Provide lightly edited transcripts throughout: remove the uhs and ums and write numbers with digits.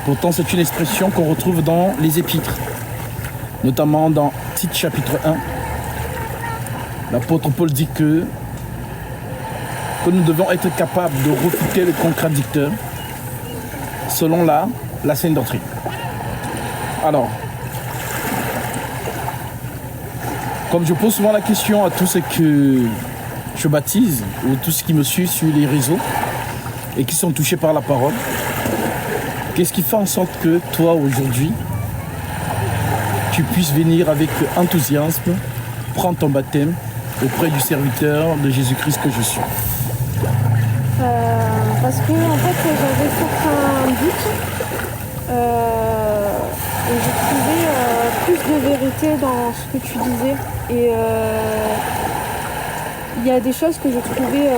Pourtant, c'est une expression qu'on retrouve dans les épîtres, notamment dans Tite chapitre 1. L'apôtre Paul dit que nous devons être capables de refuter le contradicteur selon la saine doctrine. Alors, comme je pose souvent la question à tous ceux que je baptise ou tous ceux qui me suivent sur les réseaux et qui sont touchés par la parole, qu'est-ce qui fait en sorte que toi aujourd'hui tu puisses venir avec enthousiasme prendre ton baptême auprès du serviteur de Jésus-Christ que je suis? Parce que en fait j'avais certains doutes et j'ai trouvé plus de vérité dans ce que tu disais et il y a des choses que je trouvais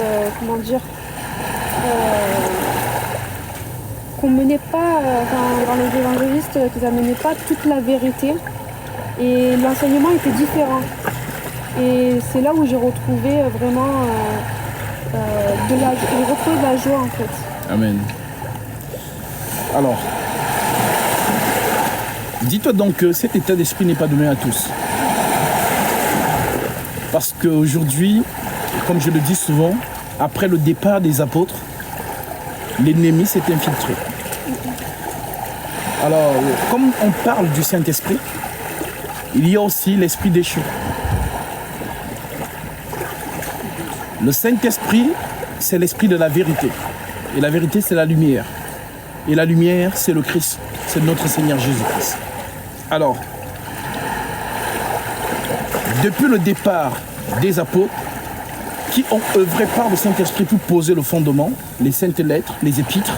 qu'on menait pas dans les évangélistes, qu'ils n'amenaient pas toute la vérité et l'enseignement était différent et c'est là où j'ai retrouvé vraiment de la joie en fait. Amen. Alors, dis-toi donc que cet état d'esprit n'est pas donné à tous. Parce qu'aujourd'hui, comme je le dis souvent, après le départ des apôtres, l'ennemi s'est infiltré. Alors, comme on parle du Saint-Esprit, il y a aussi l'esprit déchu. Le Saint-Esprit, c'est l'esprit de la vérité. Et la vérité, c'est la lumière. Et la lumière, c'est le Christ. C'est notre Seigneur Jésus-Christ. Alors, depuis le départ des apôtres, qui ont œuvré par le Saint-Esprit pour poser le fondement, les saintes lettres, les épîtres,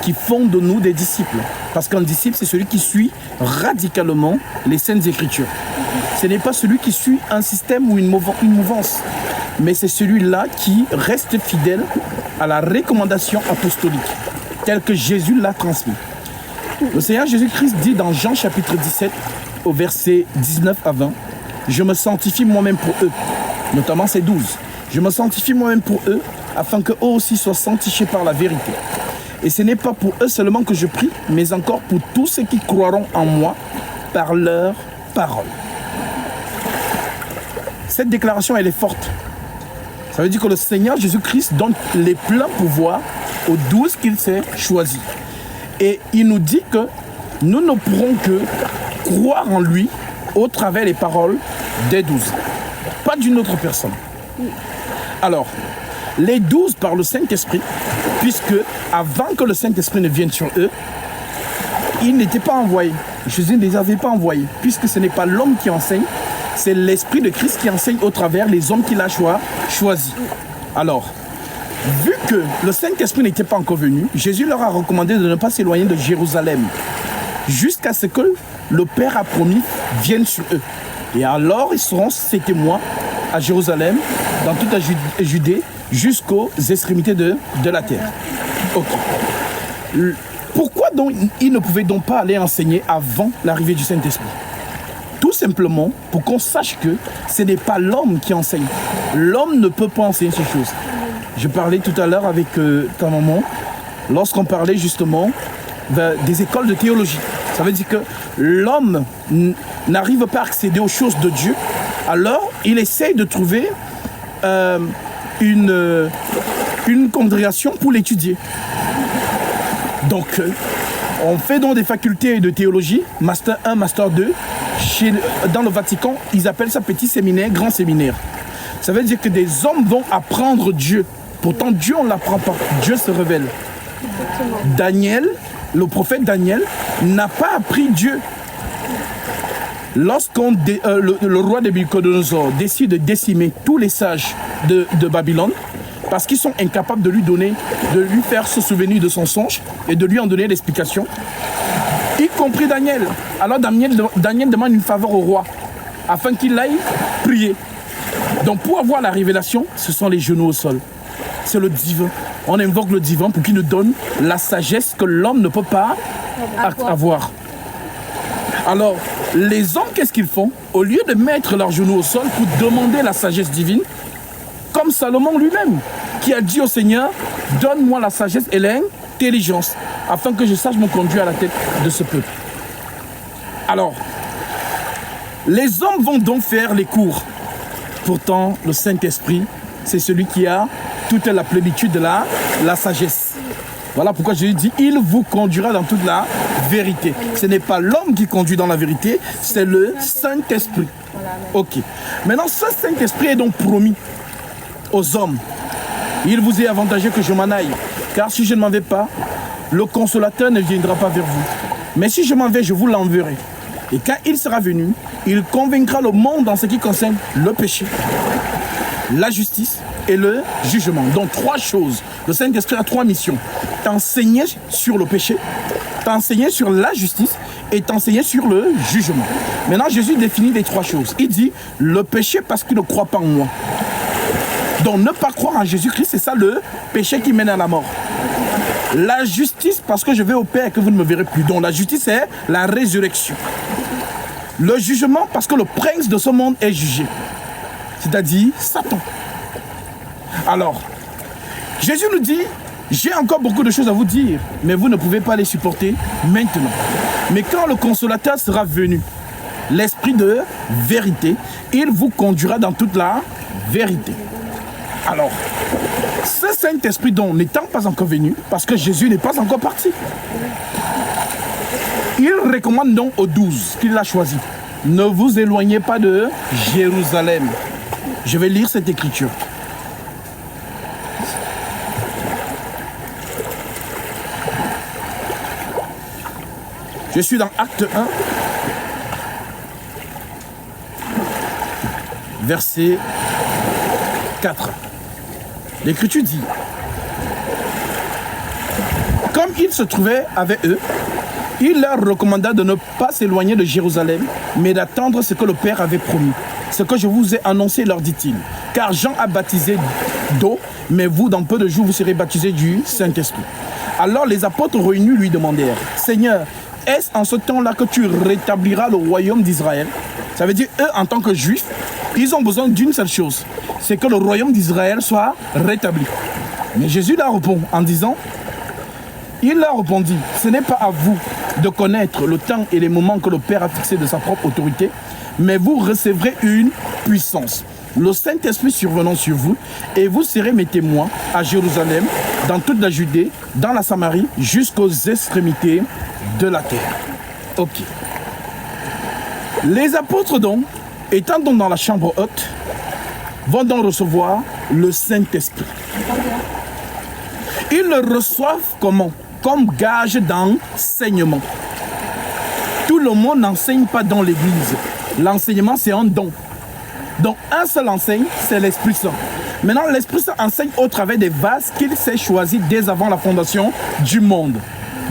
qui font de nous des disciples. Parce qu'un disciple, c'est celui qui suit radicalement les saintes écritures. Ce n'est pas celui qui suit un système ou une mouvance, mais c'est celui-là qui reste fidèle à la recommandation apostolique, telle que Jésus l'a transmise. Le Seigneur Jésus-Christ dit dans Jean chapitre 17, au verset 19 à 20, « Je me sanctifie moi-même pour eux », notamment ces 12. « Je me sanctifie moi-même pour eux, afin qu'eux aussi soient sanctifiés par la vérité. Et ce n'est pas pour eux seulement que je prie, mais encore pour tous ceux qui croiront en moi par leur parole. » Cette déclaration, elle est forte. Ça veut dire que le Seigneur Jésus-Christ donne les pleins pouvoirs aux 12 qu'il s'est choisis. Et il nous dit que nous ne pourrons que croire en lui au travers des paroles des 12. Pas d'une autre personne. Alors, les 12 par le Saint-Esprit, puisque avant que le Saint-Esprit ne vienne sur eux, ils n'étaient pas envoyés. Jésus ne les avait pas envoyés, puisque ce n'est pas l'homme qui enseigne, c'est l'Esprit de Christ qui enseigne au travers les hommes qu'il a choisis. Alors, vu que le Saint-Esprit n'était pas encore venu, Jésus leur a recommandé de ne pas s'éloigner de Jérusalem, jusqu'à ce que le Père a promis vienne sur eux. Et alors, ils seront ses témoins à Jérusalem, dans toute la Judée, jusqu'aux extrémités de la terre. Ok. Pourquoi donc ils ne pouvaient donc pas aller enseigner avant l'arrivée du Saint-Esprit? Tout simplement pour qu'on sache que ce n'est pas l'homme qui enseigne. L'homme ne peut pas enseigner ces choses. Je parlais tout à l'heure avec ta maman, lorsqu'on parlait justement des écoles de théologie. Ça veut dire que l'homme n'arrive pas à accéder aux choses de Dieu, alors il essaye de trouver une congrégation pour l'étudier. Donc, on fait donc des facultés de théologie, Master 1, Master 2. Dans le Vatican, ils appellent ça petit séminaire, grand séminaire. Ça veut dire que des hommes vont apprendre Dieu. Pourtant, Dieu, on ne l'apprend pas. Dieu se révèle. Exactement. Daniel, le prophète Daniel, n'a pas appris Dieu. Lorsqu'on le roi de Nabuchodonosor décide de décimer tous les sages de Babylone, parce qu'ils sont incapables de lui faire se souvenir de son songe et de lui en donner l'explication, y compris Daniel. Alors Daniel demande une faveur au roi, afin qu'il aille prier. Donc pour avoir la révélation, ce sont les genoux au sol. C'est le divin. On invoque le divin pour qu'il nous donne la sagesse que l'homme ne peut pas avoir. Alors, les hommes, qu'est-ce qu'ils font? Au lieu de mettre leurs genoux au sol pour demander la sagesse divine, comme Salomon lui-même, qui a dit au Seigneur, donne-moi la sagesse et l'intelligence intelligence, afin que je sache me conduire à la tête de ce peuple. Alors, les hommes vont donc faire les cours. Pourtant, le Saint-Esprit, c'est celui qui a toute la plénitude de la sagesse. Voilà pourquoi Jésus dit, il vous conduira dans toute la vérité. Ce n'est pas l'homme qui conduit dans la vérité, c'est le Saint-Esprit. Ok. Maintenant, ce Saint-Esprit est donc promis aux hommes. Il vous est avantageux que je m'en aille, car si je ne m'en vais pas, le consolateur ne viendra pas vers vous. Mais si je m'en vais, je vous l'enverrai. Et quand il sera venu, il convaincra le monde en ce qui concerne le péché, la justice et le jugement. Donc 3 choses. Le Saint-Esprit a 3 missions. T'enseigner sur le péché, t'enseigner sur la justice et t'enseigner sur le jugement. Maintenant, Jésus définit les 3 choses. Il dit, le péché parce qu'il ne croit pas en moi. Donc ne pas croire en Jésus-Christ, c'est ça le péché qui mène à la mort. La justice parce que je vais au Père et que vous ne me verrez plus. Donc la justice, c'est la résurrection. Le jugement parce que le prince de ce monde est jugé. C'est-à-dire Satan. Alors, Jésus nous dit, j'ai encore beaucoup de choses à vous dire, mais vous ne pouvez pas les supporter maintenant. Mais quand le consolateur sera venu, l'esprit de vérité, il vous conduira dans toute la vérité. Alors, ce Saint-Esprit donc n'étant pas encore venu, parce que Jésus n'est pas encore parti, il recommande donc aux 12 qu'il a choisis, ne vous éloignez pas de Jérusalem. Je vais lire cette écriture. Je suis dans Acte 1, verset 4. L'Écriture dit, comme il se trouvait avec eux, il leur recommanda de ne pas s'éloigner de Jérusalem, mais d'attendre ce que le Père avait promis. Ce que je vous ai annoncé, leur dit-il. Car Jean a baptisé d'eau, mais vous, dans peu de jours, vous serez baptisés du Saint-Esprit. Alors les apôtres réunis lui demandèrent, Seigneur, est-ce en ce temps-là que tu rétabliras le royaume d'Israël? Ça veut dire, eux, en tant que juifs, ils ont besoin d'une seule chose, c'est que le royaume d'Israël soit rétabli. Mais Jésus leur répond en disant, il leur répondit, ce n'est pas à vous de connaître le temps et les moments que le Père a fixés de sa propre autorité, mais vous recevrez une puissance. Le Saint-Esprit survenant sur vous, et vous serez mes témoins à Jérusalem, dans toute la Judée, dans la Samarie, jusqu'aux extrémités de la terre. Ok. Les apôtres donc, étant donc dans la chambre haute, vont donc recevoir le Saint-Esprit. Ils le reçoivent comment? Comme gage d'enseignement. Tout le monde n'enseigne pas dans l'église. L'enseignement, c'est un don. Donc, un seul enseigne, c'est l'Esprit Saint. Maintenant, l'Esprit Saint enseigne au travers des vases qu'il s'est choisis dès avant la fondation du monde.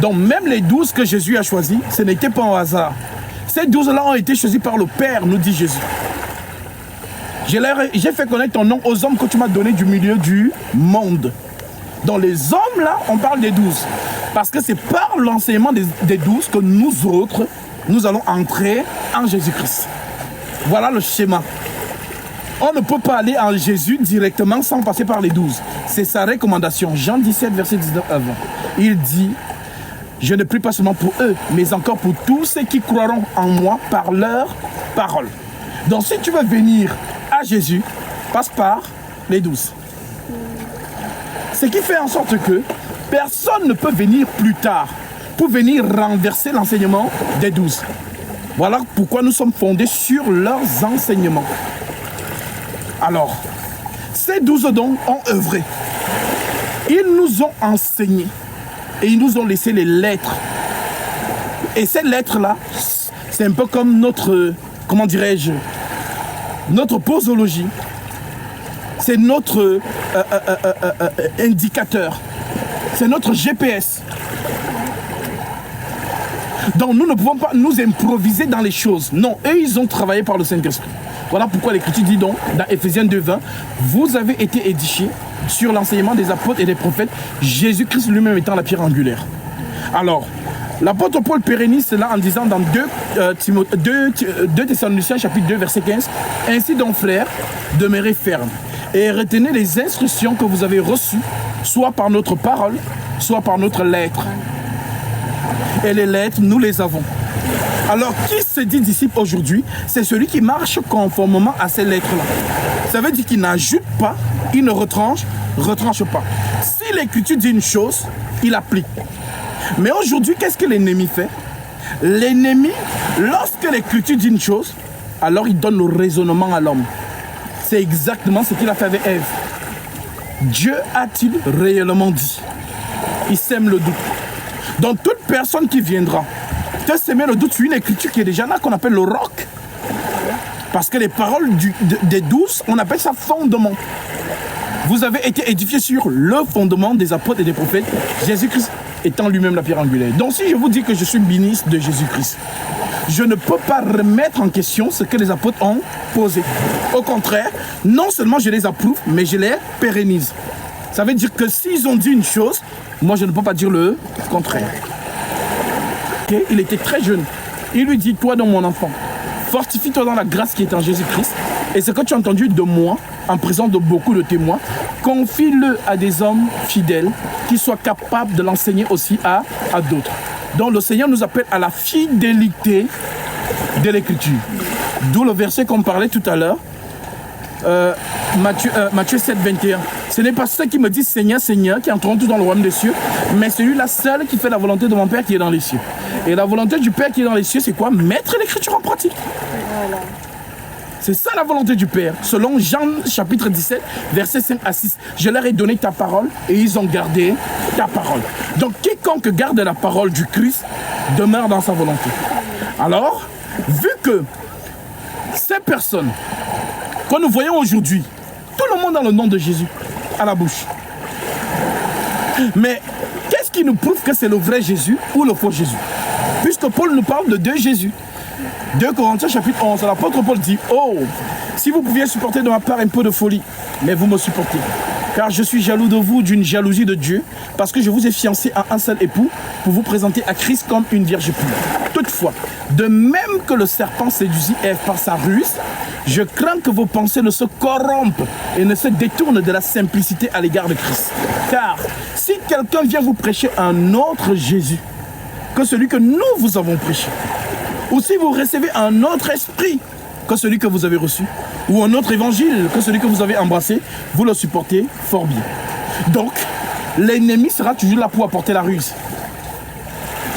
Donc, même les 12 que Jésus a choisis, ce n'était pas un hasard. Ces 12-là ont été choisis par le Père, nous dit Jésus. J'ai fait connaître ton nom aux hommes que tu m'as donné du milieu du monde. Dans les hommes, là, on parle des 12. Parce que c'est par l'enseignement des 12 que nous autres, nous allons entrer en Jésus-Christ. Voilà le schéma. On ne peut pas aller en Jésus directement sans passer par les 12. C'est sa recommandation. Jean 17, verset 19 à 20. Il dit, je ne prie pas seulement pour eux, mais encore pour tous ceux qui croiront en moi par leur parole. Donc si tu veux venir à Jésus, passe par les 12. Ce qui fait en sorte que personne ne peut venir plus tard pour venir renverser l'enseignement des 12. Voilà pourquoi nous sommes fondés sur leurs enseignements. Alors, ces 12 dons ont œuvré. Ils nous ont enseigné et ils nous ont laissé les lettres. Et ces lettres-là, c'est un peu comme notre, comment dirais-je, notre posologie. C'est notre indicateur. C'est notre GPS. Donc nous ne pouvons pas nous improviser dans les choses. Non, eux, ils ont travaillé par le Saint-Esprit. Voilà pourquoi l'Écriture dit donc, dans Éphésiens 2:20, vous avez été édifiés sur l'enseignement des apôtres et des prophètes, Jésus-Christ lui-même étant la pierre angulaire. Alors, l'apôtre Paul pérennise cela en disant dans 2 Thessaloniciens chapitre 2 verset 15, ainsi donc frères, demeurez fermes et retenez les instructions que vous avez reçues, soit par notre parole, soit par notre lettre. Et les lettres, nous les avons. Alors, qui se dit disciple aujourd'hui? C'est celui qui marche conformément à ces lettres-là. Ça veut dire qu'il n'ajoute pas, il ne retranche pas. Si l'écriture dit une chose, il applique. Mais aujourd'hui, qu'est-ce que l'ennemi fait? L'ennemi, lorsque l'écriture dit une chose, alors il donne le raisonnement à l'homme. C'est exactement ce qu'il a fait avec Ève. Dieu a-t-il réellement dit? Il sème le doute. Donc toute personne qui viendra te semer le doute sur une écriture qui est déjà là, qu'on appelle le roc. Parce que les paroles des douze, on appelle ça fondement. Vous avez été édifiés sur le fondement des apôtres et des prophètes, Jésus-Christ étant lui-même la pierre angulaire. Donc si je vous dis que je suis ministre de Jésus-Christ, je ne peux pas remettre en question ce que les apôtres ont posé. Au contraire, non seulement je les approuve, mais je les pérennise. Ça veut dire que s'ils ont dit une chose, moi je ne peux pas dire le contraire. Okay? Il était très jeune. Il lui dit, toi donc mon enfant, fortifie-toi dans la grâce qui est en Jésus-Christ. Et ce que tu as entendu de moi, en présence de beaucoup de témoins, confie-le à des hommes fidèles qui soient capables de l'enseigner aussi à d'autres. Donc le Seigneur nous appelle à la fidélité de l'Écriture. D'où le verset qu'on parlait tout à l'heure, Matthieu 7, 21. Ce n'est pas ceux qui me disent Seigneur, Seigneur, qui entreront tous dans le royaume des cieux, mais celui-là seul qui fait la volonté de mon Père qui est dans les cieux. Et la volonté du Père qui est dans les cieux, c'est quoi? Mettre l'Écriture en pratique. Voilà. C'est ça la volonté du Père. Selon Jean chapitre 17, versets 5 à 6. Je leur ai donné ta parole et ils ont gardé ta parole. Donc quiconque garde la parole du Christ demeure dans sa volonté. Alors, vu que ces personnes que nous voyons aujourd'hui, tout le monde a le nom de Jésus à la bouche. Mais qu'est-ce qui nous prouve que c'est le vrai Jésus ou le faux Jésus? Puisque Paul nous parle de deux Jésus. 2 Corinthiens chapitre 11, l'apôtre Paul dit, oh, si vous pouviez supporter de ma part un peu de folie, mais vous me supportez. Car je suis jaloux de vous d'une jalousie de Dieu, parce que je vous ai fiancé à un seul époux pour vous présenter à Christ comme une vierge pure. Toutefois, de même que le serpent séduisit Ève par sa ruse, je crains que vos pensées ne se corrompent et ne se détournent de la simplicité à l'égard de Christ. Car si quelqu'un vient vous prêcher un autre Jésus que celui que nous vous avons prêché, ou si vous recevez un autre esprit que celui que vous avez reçu, ou un autre évangile que celui que vous avez embrassé, vous le supportez fort bien. Donc, l'ennemi sera toujours là pour apporter la ruse.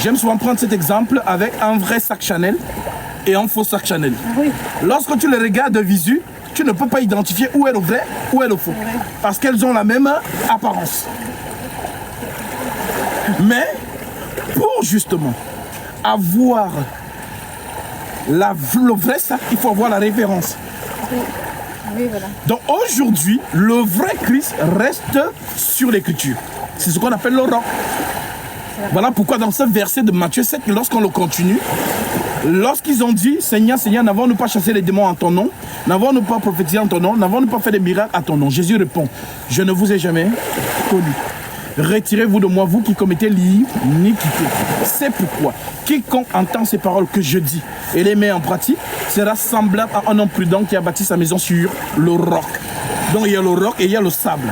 J'aime souvent prendre cet exemple avec un vrai sac Chanel et un faux sac Chanel. Oui. Lorsque tu le regardes de visu, tu ne peux pas identifier où est le vrai, où est le faux. Oui. Parce qu'elles ont la même apparence. Mais, pour justement avoir le vrai sac, il faut avoir la référence. Oui. Oui, voilà. Donc aujourd'hui, le vrai Christ reste sur l'écriture. C'est ce qu'on appelle le roc. Voilà pourquoi dans ce verset de Matthieu 7, lorsqu'on le continue, lorsqu'ils ont dit, Seigneur, Seigneur, n'avons-nous pas chassé les démons en ton nom? N'avons-nous pas prophétisé en ton nom? N'avons-nous pas fait des miracles à ton nom? Jésus répond, je ne vous ai jamais connu. Retirez-vous de moi, vous qui commettez l'iniquité. C'est pourquoi quiconque entend ces paroles que je dis et les met en pratique sera semblable à un homme prudent qui a bâti sa maison sur le roc. Donc il y a le roc et il y a le sable.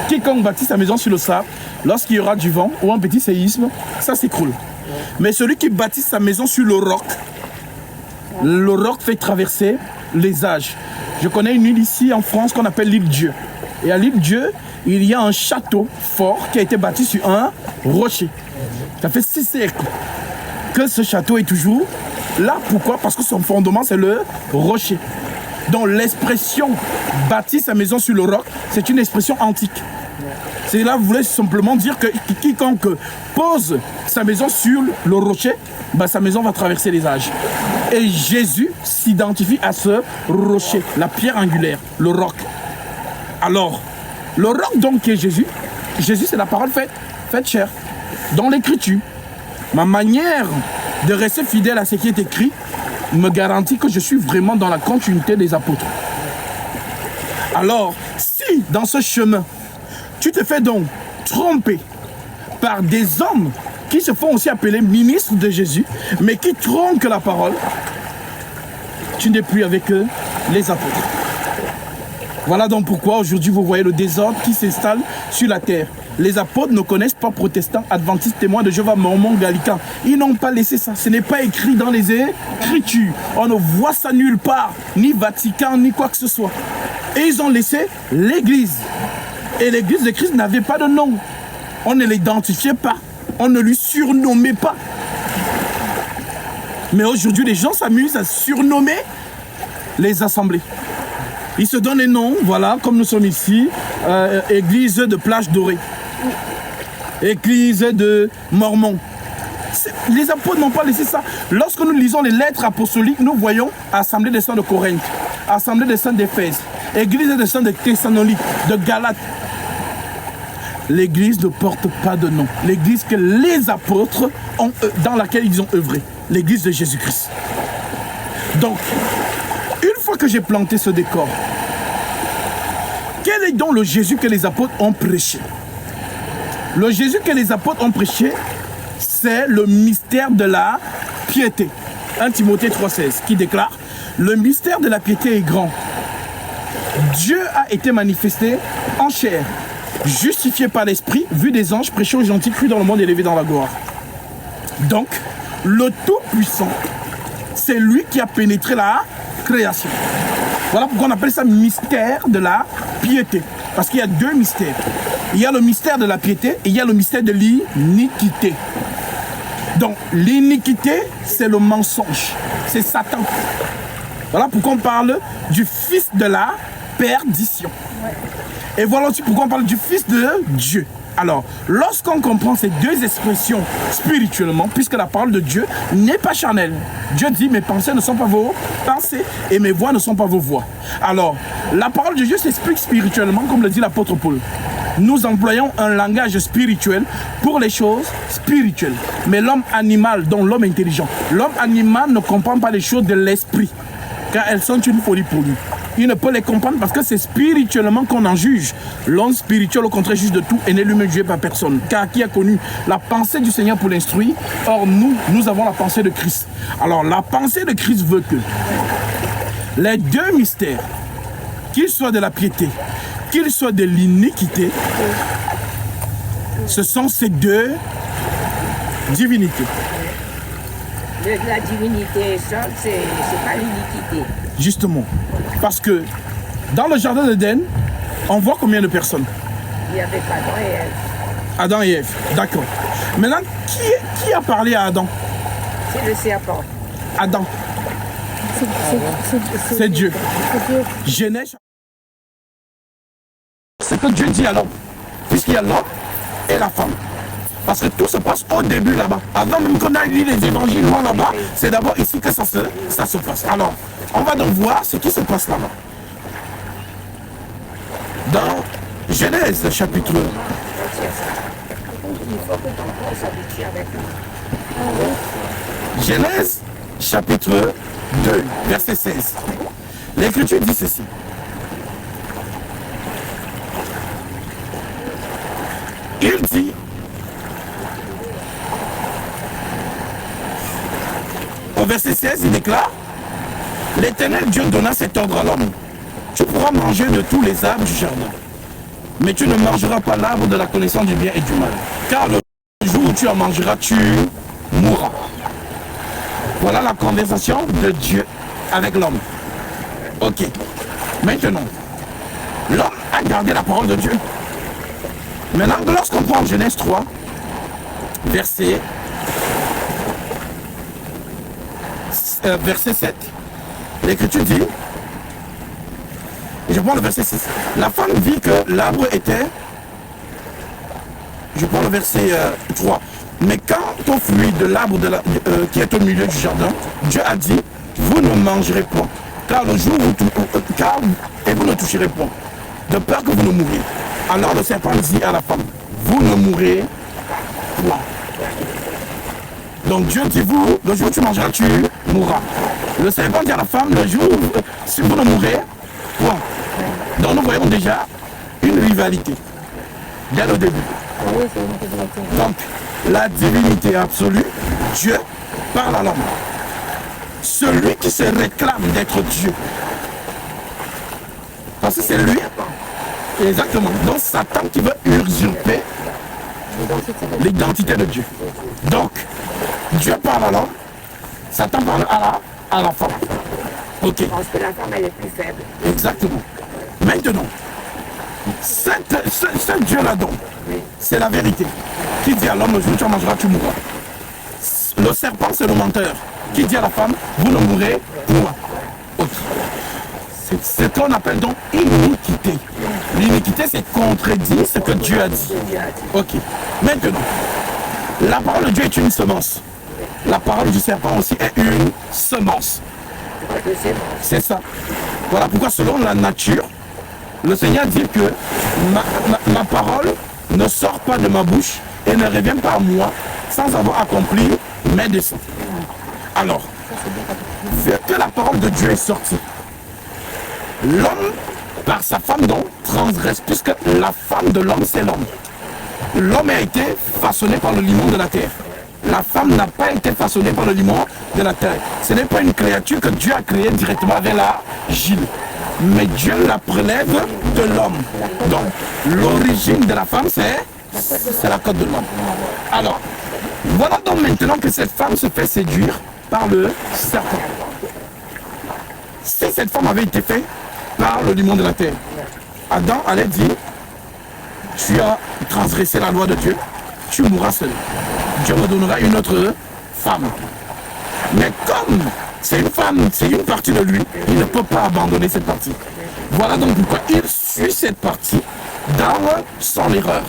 Quiconque bâtit sa maison sur le sable, lorsqu'il y aura du vent ou un petit séisme, ça s'écroule. Mais celui qui bâtit sa maison sur le roc fait traverser les âges. Je connais une île ici en France qu'on appelle l'île Dieu. Et à l'île Dieu, il y a un château fort qui a été bâti sur un rocher. Ça fait 6 siècles que ce château est toujours là. Pourquoi? Parce que son fondement, c'est le rocher. Donc l'expression « bâtir sa maison sur le roc », c'est une expression antique. C'est là, vous voulez simplement dire que quiconque pose sa maison sur le rocher, ben, sa maison va traverser les âges. Et Jésus s'identifie à ce rocher, la pierre angulaire, le roc. Alors, le roc donc qui est Jésus, Jésus c'est la parole faite chair. Dans l'écriture, ma manière de rester fidèle à ce qui est écrit me garantit que je suis vraiment dans la continuité des apôtres. Alors, si dans ce chemin, tu te fais donc tromper par des hommes qui se font aussi appeler ministres de Jésus, mais qui tronquent la parole, tu n'es plus avec eux, les apôtres. Voilà donc pourquoi aujourd'hui vous voyez le désordre qui s'installe sur la terre. Les apôtres ne connaissent pas protestants, adventistes, témoins de Jéhovah, mormons, gallicans. Ils n'ont pas laissé ça. Ce n'est pas écrit dans les Écritures. On ne voit ça nulle part, ni Vatican, ni quoi que ce soit. Et ils ont laissé l'Église. Et l'Église de Christ n'avait pas de nom. On ne l'identifiait pas. On ne lui surnommait pas. Mais aujourd'hui, les gens s'amusent à surnommer les assemblées. Ils se donnent des noms, voilà, comme nous sommes ici, église de Plage Dorée, église de Mormons. Les apôtres n'ont pas laissé ça. Lorsque nous lisons les lettres apostoliques, nous voyons Assemblée des saints de Corinthe, Assemblée des saints d'Éphèse, Église des saints de Thessalonique, de Galate. L'église ne porte pas de nom. L'église que les apôtres ont, dans laquelle ils ont œuvré. L'église de Jésus-Christ. Donc, une fois que j'ai planté ce décor, quel est donc le Jésus que les apôtres ont prêché? Le Jésus que les apôtres ont prêché, c'est le mystère de la piété. 1 Timothée 3,16 qui déclare: le mystère de la piété est grand. Dieu a été manifesté en chair, justifié par l'Esprit, vu des anges, prêché aux gentils, cru dans le monde, élevé dans la gloire. Donc, le Tout-Puissant, c'est lui qui a pénétré la création. Voilà pourquoi on appelle ça mystère de la piété. Parce qu'il y a deux mystères. Il y a le mystère de la piété et il y a le mystère de l'iniquité. Donc, l'iniquité, c'est le mensonge. C'est Satan. Voilà pourquoi on parle du fils de la perdition. Et voilà aussi pourquoi on parle du fils de Dieu. Alors, lorsqu'on comprend ces deux expressions spirituellement, puisque la parole de Dieu n'est pas charnelle, Dieu dit: mes pensées ne sont pas vos pensées et mes voix ne sont pas vos voix. Alors, la parole de Dieu s'explique spirituellement, comme le dit l'apôtre Paul. Nous employons un langage spirituel pour les choses spirituelles. Mais l'homme animal, dont l'homme intelligent, l'homme animal ne comprend pas les choses de l'esprit, car elles sont une folie pour lui. Il ne peut les comprendre parce que c'est spirituellement qu'on en juge. L'homme spirituel, au contraire, juge de tout et n'est lui-même jugé par personne. Car qui a connu la pensée du Seigneur pour l'instruire? Or, nous avons la pensée de Christ. Alors, la pensée de Christ veut que les deux mystères, qu'ils soient de la piété, qu'ils soient de l'iniquité, ce sont ces deux divinités. La divinité seule, c'est pas l'iniquité. Justement. Parce que dans le jardin d'Éden, on voit combien de personnes? Il y avait Adam et Ève. Adam et Ève, d'accord. Maintenant, qui a parlé à Adam? C'est le serpent. Adam. C'est Dieu. Genèse. C'est que Dieu dit à l'homme, puisqu'il y a l'homme et la femme. Parce que tout se passe au début là-bas. Avant même qu'on aille lire les évangiles là-bas, c'est d'abord ici que ça se passe. Alors, on va donc voir ce qui se passe là-bas. Dans Genèse chapitre. Genèse chapitre 2, verset 16. L'Écriture dit ceci. Il dit: au verset 16, il déclare: l'Éternel Dieu donna cet ordre à l'homme: tu pourras manger de tous les arbres du jardin, mais tu ne mangeras pas l'arbre de la connaissance du bien et du mal, car le jour où tu en mangeras, tu mourras. Voilà la conversation de Dieu avec l'homme. Ok. Maintenant, l'homme a gardé la parole de Dieu. Maintenant, lorsqu'on prend Genèse 3, verset 7, l'Écriture dit, et je prends le verset 6, la femme vit que l'arbre était, je prends le verset 3, mais quand au fruit de l'arbre qui est au milieu du jardin, Dieu a dit: vous ne mangerez point, car le jour où et vous ne toucherez point, de peur que vous ne mouriez. Alors le serpent dit à la femme: vous ne mourrez point. Donc Dieu dit: vous, le jour où tu mangeras, tu mourras. Le serpent dit à la femme: le jour où si vous ne mourrez point. Donc nous voyons déjà une rivalité dès le début. Donc la divinité absolue, Dieu parle à l'homme. Celui qui se réclame d'être Dieu, parce que c'est lui Exactement. Donc Satan qui veut usurper l'identité de Dieu. Donc, Dieu parle à l'homme, Satan parle à la femme. Ok. Je pense que la femme, elle est plus faible. Exactement. Maintenant, ce Dieu-là donc, c'est la vérité. Qui dit à l'homme, le jour où tu en mangeras, tu mourras. Le serpent, c'est le menteur. Qui dit à la femme, vous ne mourrez point. Ok. C'est ce qu'on appelle donc iniquité. L'iniquité, c'est contredire ce que Dieu a dit. Ok. Maintenant, la parole de Dieu est une semence. La parole du serpent aussi est une semence. C'est ça. Voilà pourquoi, selon la nature, le Seigneur dit que ma parole ne sort pas de ma bouche et ne revient pas à moi sans avoir accompli mes desseins. Alors, vu que la parole de Dieu est sortie, l'homme, par sa femme donc, transgresse, puisque la femme de l'homme, c'est l'homme. L'homme a été façonné par le limon de la terre. La femme n'a pas été façonnée par le limon de la terre. Ce n'est pas une créature que Dieu a créée directement avec la gile. Mais Dieu la prélève de l'homme. Donc, l'origine de la femme, c'est la côte de l'homme. Alors, voilà donc maintenant que cette femme se fait séduire par le serpent. Si cette femme avait été faite par le limon de la terre, Adam allait dire, tu as transgressé la loi de Dieu, tu mourras seul. Dieu me donnera une autre femme. Mais comme c'est une femme, c'est une partie de lui, il ne peut pas abandonner cette partie. Voilà donc pourquoi il suit cette partie dans son erreur.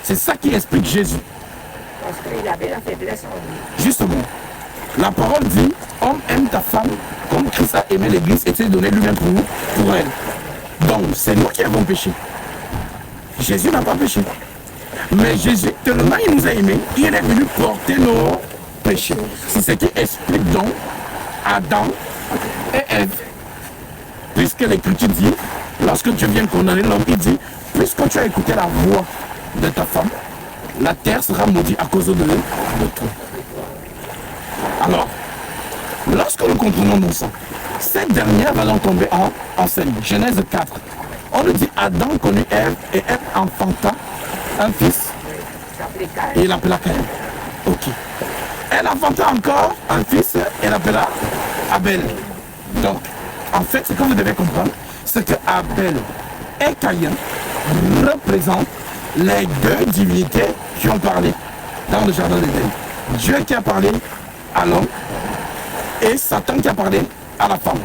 C'est ça qui explique Jésus. Parce qu'il avait la faiblesse en lui. Justement, la parole dit, homme aime ta femme comme Christ a aimé l'église et s'est donné lui-même pour elle. Donc c'est nous qui avons péché. Jésus n'a pas péché. Mais Jésus, tellement il nous a aimés, il est venu porter nos péchés. C'est ce qui explique donc Adam et Ève. Puisque l'Écriture dit, lorsque Dieu vient condamner l'homme, il dit, puisque tu as écouté la voix de ta femme, la terre sera maudite à cause de toi. Alors, lorsque nous comprenons donc ça, cette dernière va donc tomber en scène. Genèse 4. On nous dit Adam connut Ève et Ève enfanta un fils et il l'appela Caïn. Ok. Elle enfanta encore un fils et l'appela Abel. Donc, en fait, ce que vous devez comprendre, c'est que Abel et Caïn représentent les deux divinités qui ont parlé dans le jardin d'Éden. Dieu qui a parlé à l'homme et Satan qui a parlé à la femme.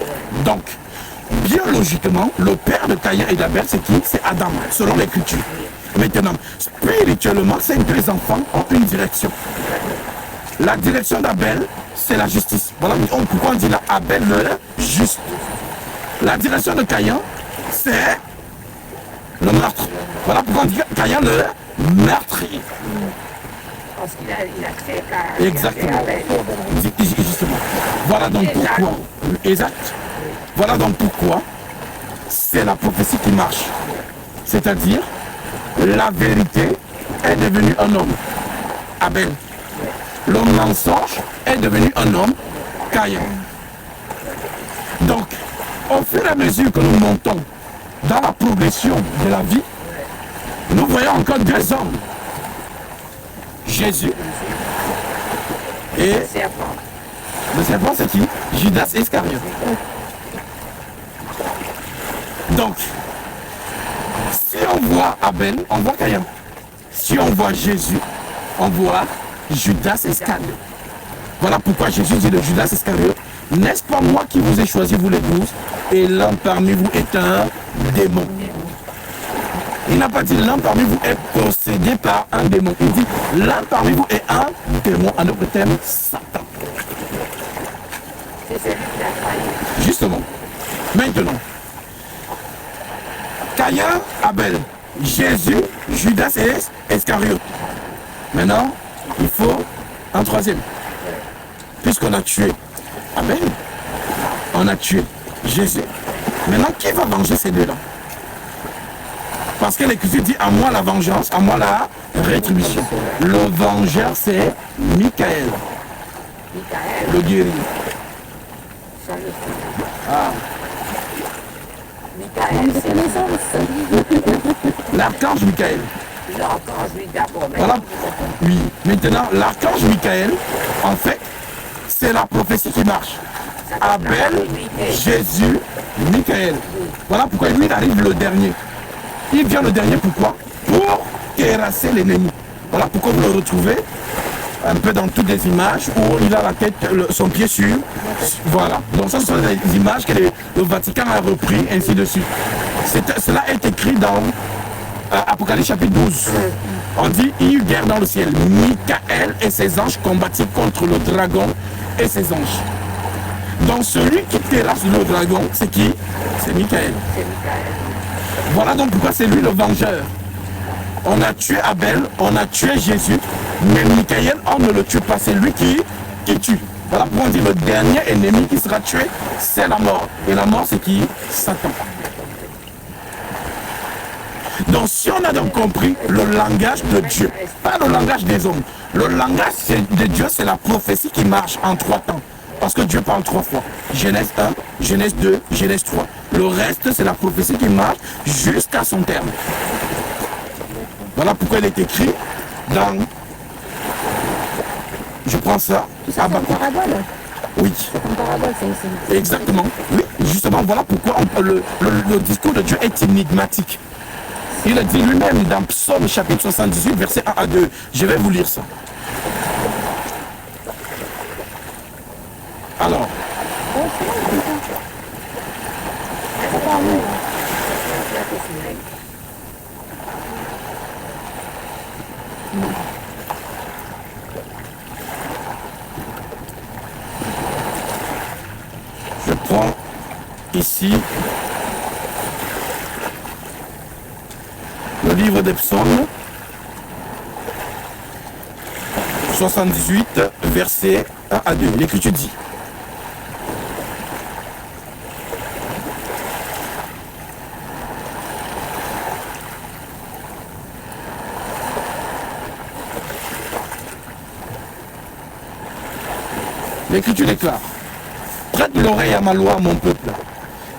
Donc, biologiquement, le père de Caïn et d'Abel, c'est qui? C'est Adam, selon l'Écriture. Maintenant, spirituellement, ces deux enfants ont une direction. La direction d'Abel, c'est la justice. Voilà pourquoi on dit là Abel le juste. La direction de Caïn, c'est le meurtre. Voilà pourquoi on dit Caïn le meurtrier. Parce qu'il a créé Caïn. Exactement. Justement. Voilà donc pourquoi. Exact. Voilà donc pourquoi c'est la prophétie qui marche. C'est-à-dire, la vérité est devenue un homme, Abel. Le mensonge est devenu un homme, Caïn. Donc, au fur et à mesure que nous montons dans la progression de la vie, nous voyons encore deux hommes. Jésus et le serpent, c'est qui? Judas Iscariote. Donc, si on voit Abel, on voit Caïn. Si on voit Jésus, on voit Judas Iscariote. Voilà pourquoi Jésus dit de Judas Iscariote, n'est-ce pas moi qui vous ai choisi, vous les 12, et l'un parmi vous est un démon. Il n'a pas dit l'un parmi vous est possédé par un démon. Il dit l'un parmi vous est un démon, en autre terme, Satan. Justement. Maintenant, Caïn, Abel, Jésus, Judas et Iscariote. Maintenant, il faut un troisième. Puisqu'on a tué Abel, on a tué Jésus. Maintenant, qui va venger ces deux-là? Parce que l'Écriture dit à moi la vengeance, à moi la rétribution. Le vengeur, c'est Michael, le guerrier. Michael, c'est l'archange Michael. L'archange, lui, d'abord. Mais Voilà. Oui. Maintenant, l'archange Michael, en fait, c'est la prophétie qui marche. Abel, Jésus, Michael. Voilà pourquoi lui, il arrive le dernier. Il vient le dernier, pourquoi? Pour terrasser l'ennemi. Voilà pourquoi vous le retrouvez un peu dans toutes les images où il a la tête, son pied sur. Voilà. Donc ça, ce sont les images que le Vatican a repris, ainsi de suite. Cela est écrit dans Apocalypse chapitre 12. On dit, il y eut guerre dans le ciel. Michael et ses anges combattirent contre le dragon et ses anges. Donc celui qui terrasse le dragon, c'est qui? C'est Michael. Voilà donc pourquoi c'est lui le vengeur. On a tué Abel, on a tué Jésus, mais Michael, on ne le tue pas, c'est lui qui tue. Voilà pourquoi on dit le dernier ennemi qui sera tué, c'est la mort. Et la mort, c'est qui? Satan. Donc si on a donc compris le langage de Dieu, pas le langage des hommes, le langage de Dieu, c'est la prophétie qui marche en 3 temps. Parce que Dieu parle 3 fois. Genèse 1, Genèse 2, Genèse 3. Le reste, c'est la prophétie qui marche jusqu'à son terme. Voilà pourquoi il est écrit dans... Je prends ça. C'est une parabole. Oui. C'est une parabole, c'est... Exactement. Oui, justement, voilà pourquoi le discours de Dieu est énigmatique. Il a dit lui-même dans Psaume chapitre 78, verset 1 à 2. Je vais vous lire ça. Alors. Je prends ici le livre des psaumes 78, verset 1 à 2. L'Écriture dit: L'Écriture déclare: prête l'oreille à ma loi, mon peuple,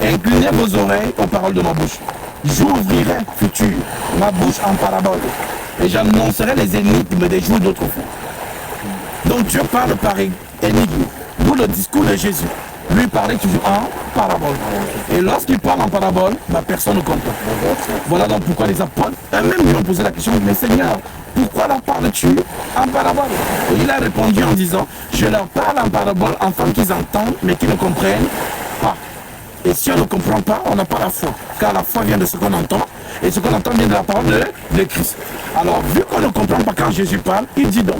et inclinez vos oreilles aux paroles de ma bouche. J'ouvrirai futur ma bouche en parabole, et j'annoncerai les énigmes des jours d'autrefois. Donc Dieu parle par énigme. D'où le discours de Jésus. Lui parlait toujours en parabole. Et lorsqu'il parle en parabole, personne ne comprend. Voilà donc pourquoi les apôtres eux-mêmes lui ont posé la question: mais Seigneur, pourquoi leur parles-tu en parabole? Et il a répondu en disant: je leur parle en parabole afin qu'ils entendent, mais qu'ils ne comprennent pas. Et si on ne comprend pas, on n'a pas la foi. Car la foi vient de ce qu'on entend, et ce qu'on entend vient de la parole de Christ. Alors, vu qu'on ne comprend pas quand Jésus parle, il dit donc: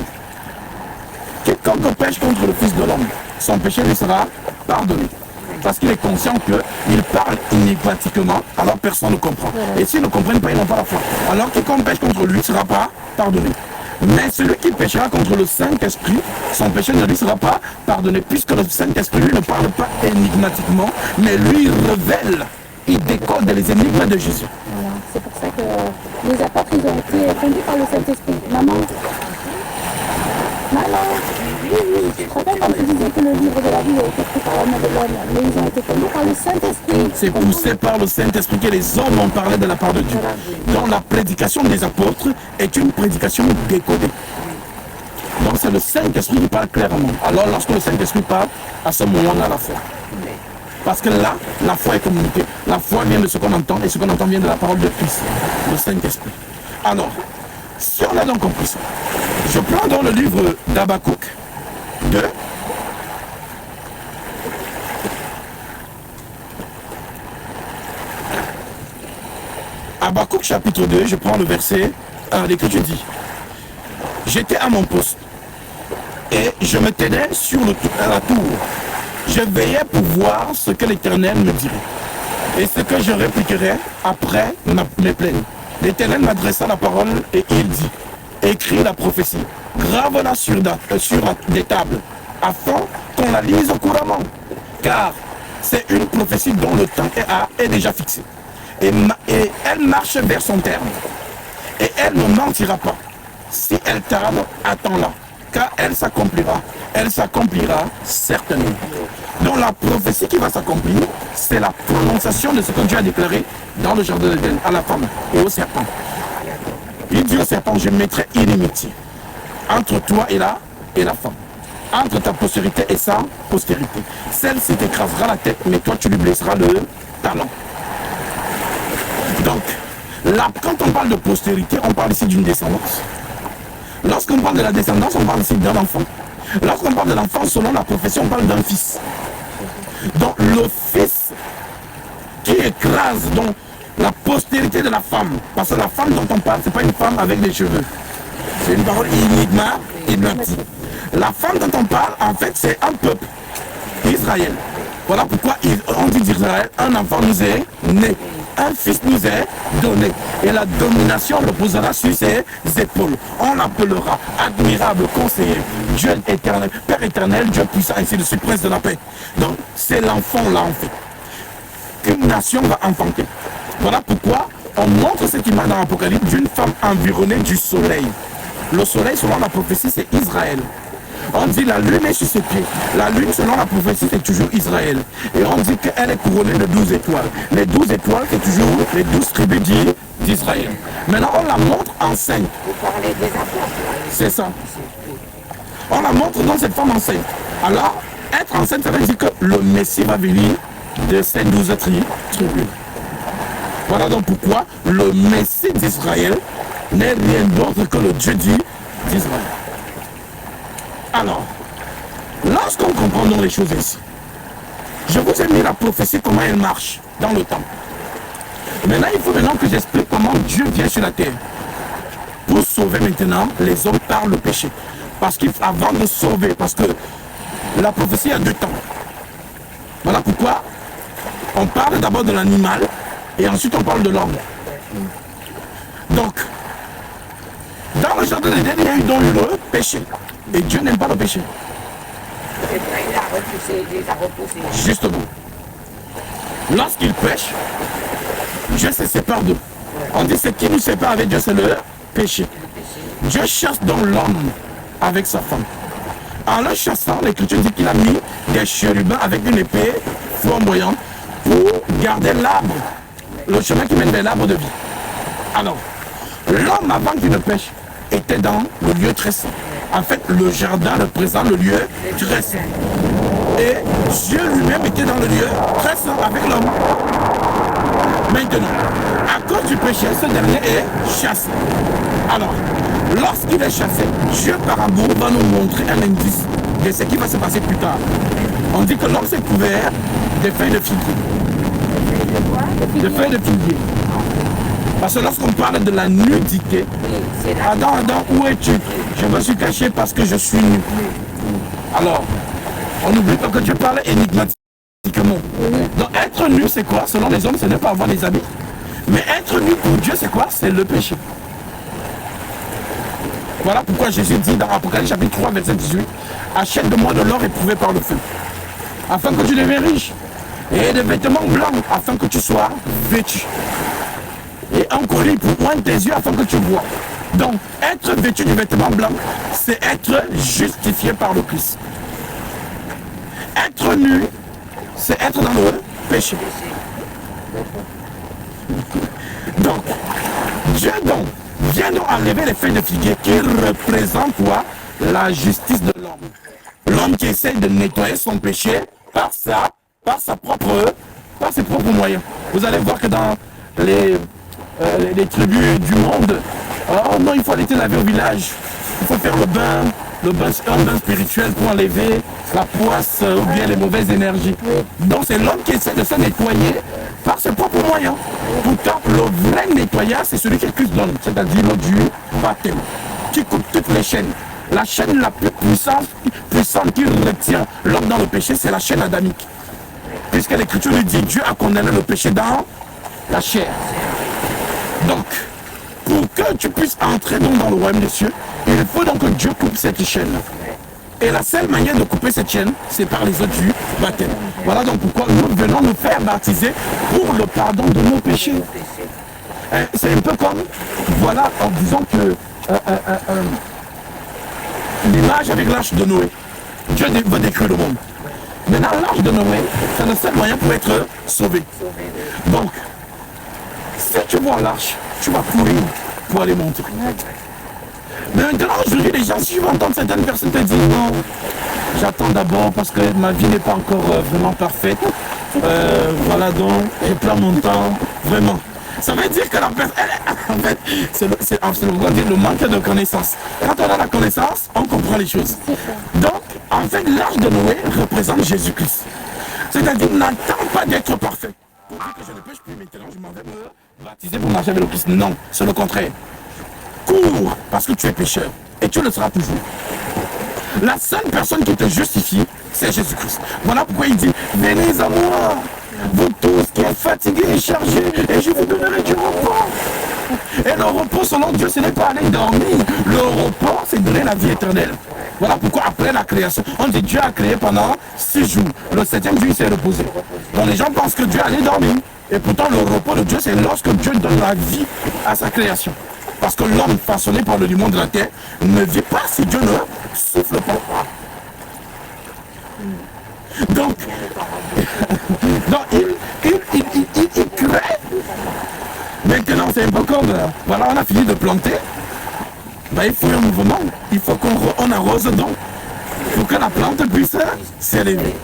quiconque pêche contre le Fils de l'homme, son péché lui sera pardonné. Parce qu'il est conscient qu'il parle énigmatiquement, alors personne ne comprend. Et s'ils ne comprennent pas, ils n'ont pas la foi. Alors quiconque pêche contre lui ne sera pas pardonné. Mais celui qui péchera contre le Saint-Esprit, son péché ne lui sera pas pardonné, puisque le Saint-Esprit, lui, ne parle pas énigmatiquement, mais lui, il révèle, il décode les énigmes de Jésus. Voilà, c'est pour ça que les apôtres, ils ont été conduits par le Saint-Esprit. Maman, oui, je te rappelle quand tu disais que le livre de la vie a été écrit par la main de l'homme, mais ils ont été conduits par le Saint-Esprit. C'est poussé par le Saint-Esprit que les hommes ont parlé de la part de Dieu. Donc la prédication des apôtres est une prédication décodée. Donc c'est le Saint-Esprit qui parle clairement. Alors lorsque le Saint-Esprit parle, à ce moment on a la foi. Parce que là, la foi est communiquée. La foi vient de ce qu'on entend, et ce qu'on entend vient de la parole de Christ, le Saint-Esprit. Alors, si on a donc compris ça, je prends dans le livre d'Habakkuk 2. Habakkuk chapitre 2, je prends le verset 1, l'Écriture dit: j'étais à mon poste et je me tenais à la tour. Je veillais pour voir ce que l'Éternel me dirait et ce que je répliquerais après mes plaintes. L'Éternel m'adressa la parole et il dit: écris la prophétie, grave-la sur des tables, afin qu'on la lise couramment. Car c'est une prophétie dont le temps est déjà fixé. Et elle marche vers son terme. Et elle ne mentira pas. Si elle tarde, attends-la, car elle s'accomplira. elle s'accomplira certainement. Donc la prophétie qui va s'accomplir, c'est la prononciation de ce que Dieu a déclaré dans le jardin d'Éden à la femme et au serpent. Il dit au serpent, je mettrai inimitié entre toi et la femme, entre ta postérité et sa postérité. Celle-ci t'écrasera la tête, mais toi tu lui blesseras le talon. Donc, là, quand on parle de postérité, on parle ici d'une descendance. Lorsqu'on parle de la descendance, on parle ici d'un enfant. Lorsqu'on parle de l'enfant, selon la prophétie, on parle d'un fils. Donc, le fils qui écrase donc, la postérité de la femme. Parce que la femme dont on parle, ce n'est pas une femme avec des cheveux. C'est une parole énigmatique. La femme dont on parle, en fait, c'est un peuple, Israël. Voilà pourquoi on dit d'Israël, un enfant nous est né. Un fils nous est donné et la domination reposera sur ses épaules. On l'appellera admirable conseiller, Dieu éternel, Père éternel, Dieu puissant, ainsi de suite, prince de la paix. Donc c'est l'enfant là en fait qu'une nation va enfanter. Voilà pourquoi on montre cette image dans l'Apocalypse d'une femme environnée du soleil. Le soleil, selon la prophétie, c'est Israël. On dit la lune est sur ses pieds. La lune, selon la prophétie, c'est toujours Israël. Et on dit qu'elle est couronnée de 12 étoiles. Les 12 étoiles, c'est toujours les 12 tribus d'Israël. Maintenant, on la montre enceinte. Vous parlez des apôtres. C'est ça. On la montre dans cette femme enceinte. Alors, être enceinte, ça veut dire que le Messie va venir de ces 12 tribus. Voilà donc pourquoi le Messie d'Israël n'est rien d'autre que le Dieu d'Israël. Alors, lorsqu'on comprend donc les choses ici, je vous ai mis la prophétie, comment elle marche dans le temps. Maintenant, il faut maintenant que j'explique comment Dieu vient sur la terre pour sauver maintenant les hommes par le péché. Parce qu'avant de sauver, parce que la prophétie a 2 temps. Voilà pourquoi on parle d'abord de l'animal et ensuite on parle de l'homme. Donc, dans le jardin d'Éden, il y a eu donc le péché. Et Dieu n'aime pas le péché. C'est vrai, il les a repoussés. Justement. Lorsqu'il pêche, Dieu se sépare d'eux. On dit ce qui nous sépare avec Dieu, c'est le péché. Dieu chasse donc l'homme avec sa femme. En le chassant, l'Écriture dit qu'il a mis des chérubins avec une épée flamboyante pour garder l'arbre, le chemin qui mène vers l'arbre de vie. Alors, l'homme avant qu'il ne pêche était dans le lieu très saint. En fait, le jardin représente le lieu très saint. Et Dieu lui-même était dans le lieu très saint avec l'homme. Maintenant, à cause du péché, ce dernier est chassé. Alors, lorsqu'il est chassé, Dieu par amour va nous montrer un indice de ce qui va se passer plus tard. On dit que l'homme s'est couvert des feuilles de figuier. Des feuilles de figuier. Parce que lorsqu'on parle de la nudité, Adam, où es-tu? Je me suis caché parce que je suis nu. Alors, on n'oublie pas que Dieu parle énigmatiquement. Donc être nu, c'est quoi? Selon les hommes, c'est ne pas avoir des habits. Mais être nu pour Dieu, c'est quoi? C'est le péché. Voilà pourquoi Jésus dit dans Apocalypse chapitre 3, verset 18, achète de moi de l'or éprouvé par le feu, afin que tu deviennes riche, et des vêtements blancs, afin que tu sois vêtu. Et un collier pour poindre tes yeux afin que tu vois. Donc, être vêtu du vêtement blanc, c'est être justifié par le Christ. Être nu, c'est être dans le péché. Donc, Dieu donc vient donc enlever les feuilles de figuier qui représentent quoi? La justice de l'homme. L'homme qui essaie de nettoyer son péché par ses propres moyens. Vous allez voir que dans les tribus du monde, oh non, il faut aller te laver au village, il faut faire un bain spirituel pour enlever la poisse ou bien les mauvaises énergies. Donc c'est l'homme qui essaie de se nettoyer par ses propres moyens. Pourtant, le vrai nettoyage, c'est celui que Christ donne, c'est-à-dire l'eau du baptême, qui coupe toutes les chaînes. La chaîne la plus puissante qui retient l'homme dans le péché, c'est la chaîne adamique. Puisque l'Écriture nous dit, Dieu a condamné le péché dans la chair. Donc, pour que tu puisses entrer dans le royaume des cieux, il faut donc que Dieu coupe cette chaîne. Et la seule manière de couper cette chaîne, c'est par les eaux du baptême. Voilà donc pourquoi nous venons nous faire baptiser pour le pardon de nos péchés. C'est un peu comme, voilà, en disant que l'image avec l'arche de Noé. Dieu veut détruire le monde. Maintenant, l'arche de Noé, c'est le seul moyen pour être sauvé. Donc, si tu vois l'arche, tu vas courir pour aller monter. Mais maintenant, aujourd'hui, les gens, si je vais entendre certaines personnes te dire non, j'attends d'abord parce que ma vie n'est pas encore vraiment parfaite. Voilà, donc, je prends mon temps, vraiment. Ça veut dire que la personne, en fait, c'est le manque de connaissance. Quand on a la connaissance, on comprend les choses. Donc, en fait, l'arche de Noé représente Jésus-Christ. C'est-à-dire, n'attends pas d'être parfait. Pour dire que je ne pêche plus maintenant, je m'en vais me baptiser pour marcher avec le Christ. Non, c'est le contraire. Cours parce que tu es pécheur et tu le seras toujours. La seule personne qui te justifie, c'est Jésus-Christ. Voilà pourquoi il dit, venez à moi, vous tous qui êtes fatigués et chargés, et je vous donnerai du repos. Et le repos selon Dieu, ce n'est pas aller dormir. Le repos, c'est donner la vie éternelle. Voilà pourquoi après la création, on dit Dieu a créé pendant 6 jours. Le 7e jour, il s'est reposé. Donc les gens pensent que Dieu allait dormir. Et pourtant, le repos de Dieu, c'est lorsque Dieu donne la vie à sa création. Parce que l'homme façonné par le monde de la terre ne vit pas si Dieu ne souffle pas. Donc il crée. Maintenant, c'est un peu comme, voilà, on a fini de planter. Ben, il faut un mouvement. Il faut qu'on arrose donc. Il faut que la plante puisse s'élever.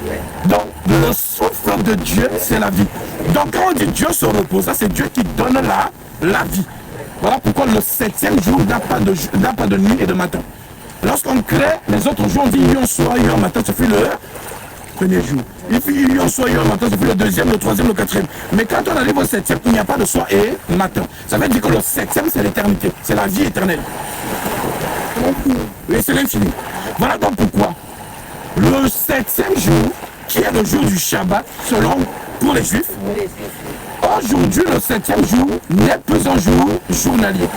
Donc, le souffle de Dieu, c'est la vie. Donc, quand on dit Dieu se repose, c'est Dieu qui donne la vie. Voilà pourquoi le 7e jour n'a pas de nuit et de matin. Lorsqu'on crée, les autres jours, on dit il y a un soir, il y a un matin, ça fait le premier jour. Il y a un soir, il y a un matin, ça fait le 2e, le 3e, le 4e. Mais quand on arrive au 7e, il n'y a pas de soir et matin. Ça veut dire que le 7e, c'est l'éternité, c'est la vie éternelle. Oui, c'est l'infini. Voilà donc pourquoi le 7e jour, qui est le jour du Shabbat, selon pour les Juifs, aujourd'hui, le 7e jour n'est plus un jour journalier.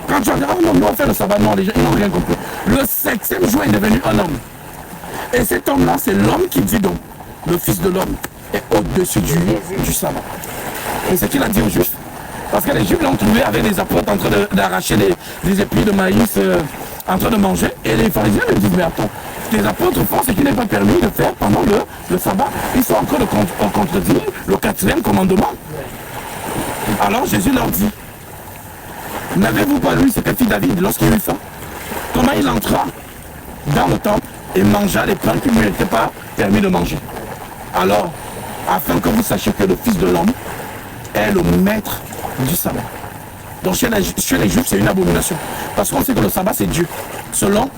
Quand tu regardes, non, on fait le sabbat, non, les gens, ils n'ont rien compris. Le 7e jour est devenu un homme. Et cet homme-là, c'est l'homme qui dit donc, le Fils de l'homme est au-dessus du sabbat. Et c'est ce qu'il a dit aux Juifs. Parce que les Juifs l'ont trouvé avec les apôtres en train d'arracher des épis de maïs en train de manger. Et les pharisiens lui disent, mais attends, les apôtres font ce qui n'est pas permis de faire pendant le sabbat. Ils sont en train de contredire le 4e commandement. Alors Jésus leur dit, n'avez-vous pas lu cet fils David lorsqu'il eut faim? Comment il entra dans le temple et mangea les pains qui ne lui étaient pas permis de manger. Alors, afin que vous sachiez que le Fils de l'homme est le maître du sabbat. Donc chez les Juifs, c'est une abomination. Parce qu'on sait que le sabbat, c'est Dieu. Selon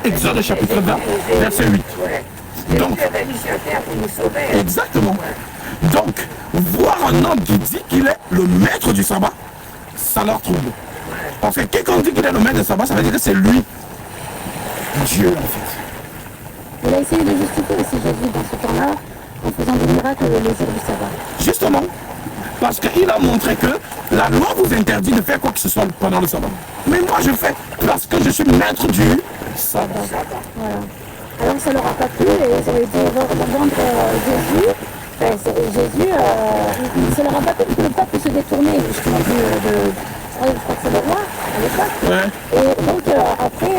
Exode chapitre 20, verset 8. Donc, exactement. Donc, voir un homme qui dit qu'il est le maître du sabbat, ça leur trouble. Parce que quelqu'un dit qu'il est le maître du sabbat, ça veut dire que c'est lui, Dieu en fait. Il a essayé de justifier aussi Jésus dans ce temps-là, en faisant des miracles le jour du sabbat. Justement, parce qu'il a montré que la loi vous interdit de faire quoi que ce soit pendant le sabbat. Mais moi je fais parce que je suis maître du sabbat. Voilà. Alors ça leur a pas plu et ils ont été revendre Jésus. Jésus, ça leur a pas plu que le peuple se détournait justement je crois que c'est le roi à l'époque. Ouais. Et donc après,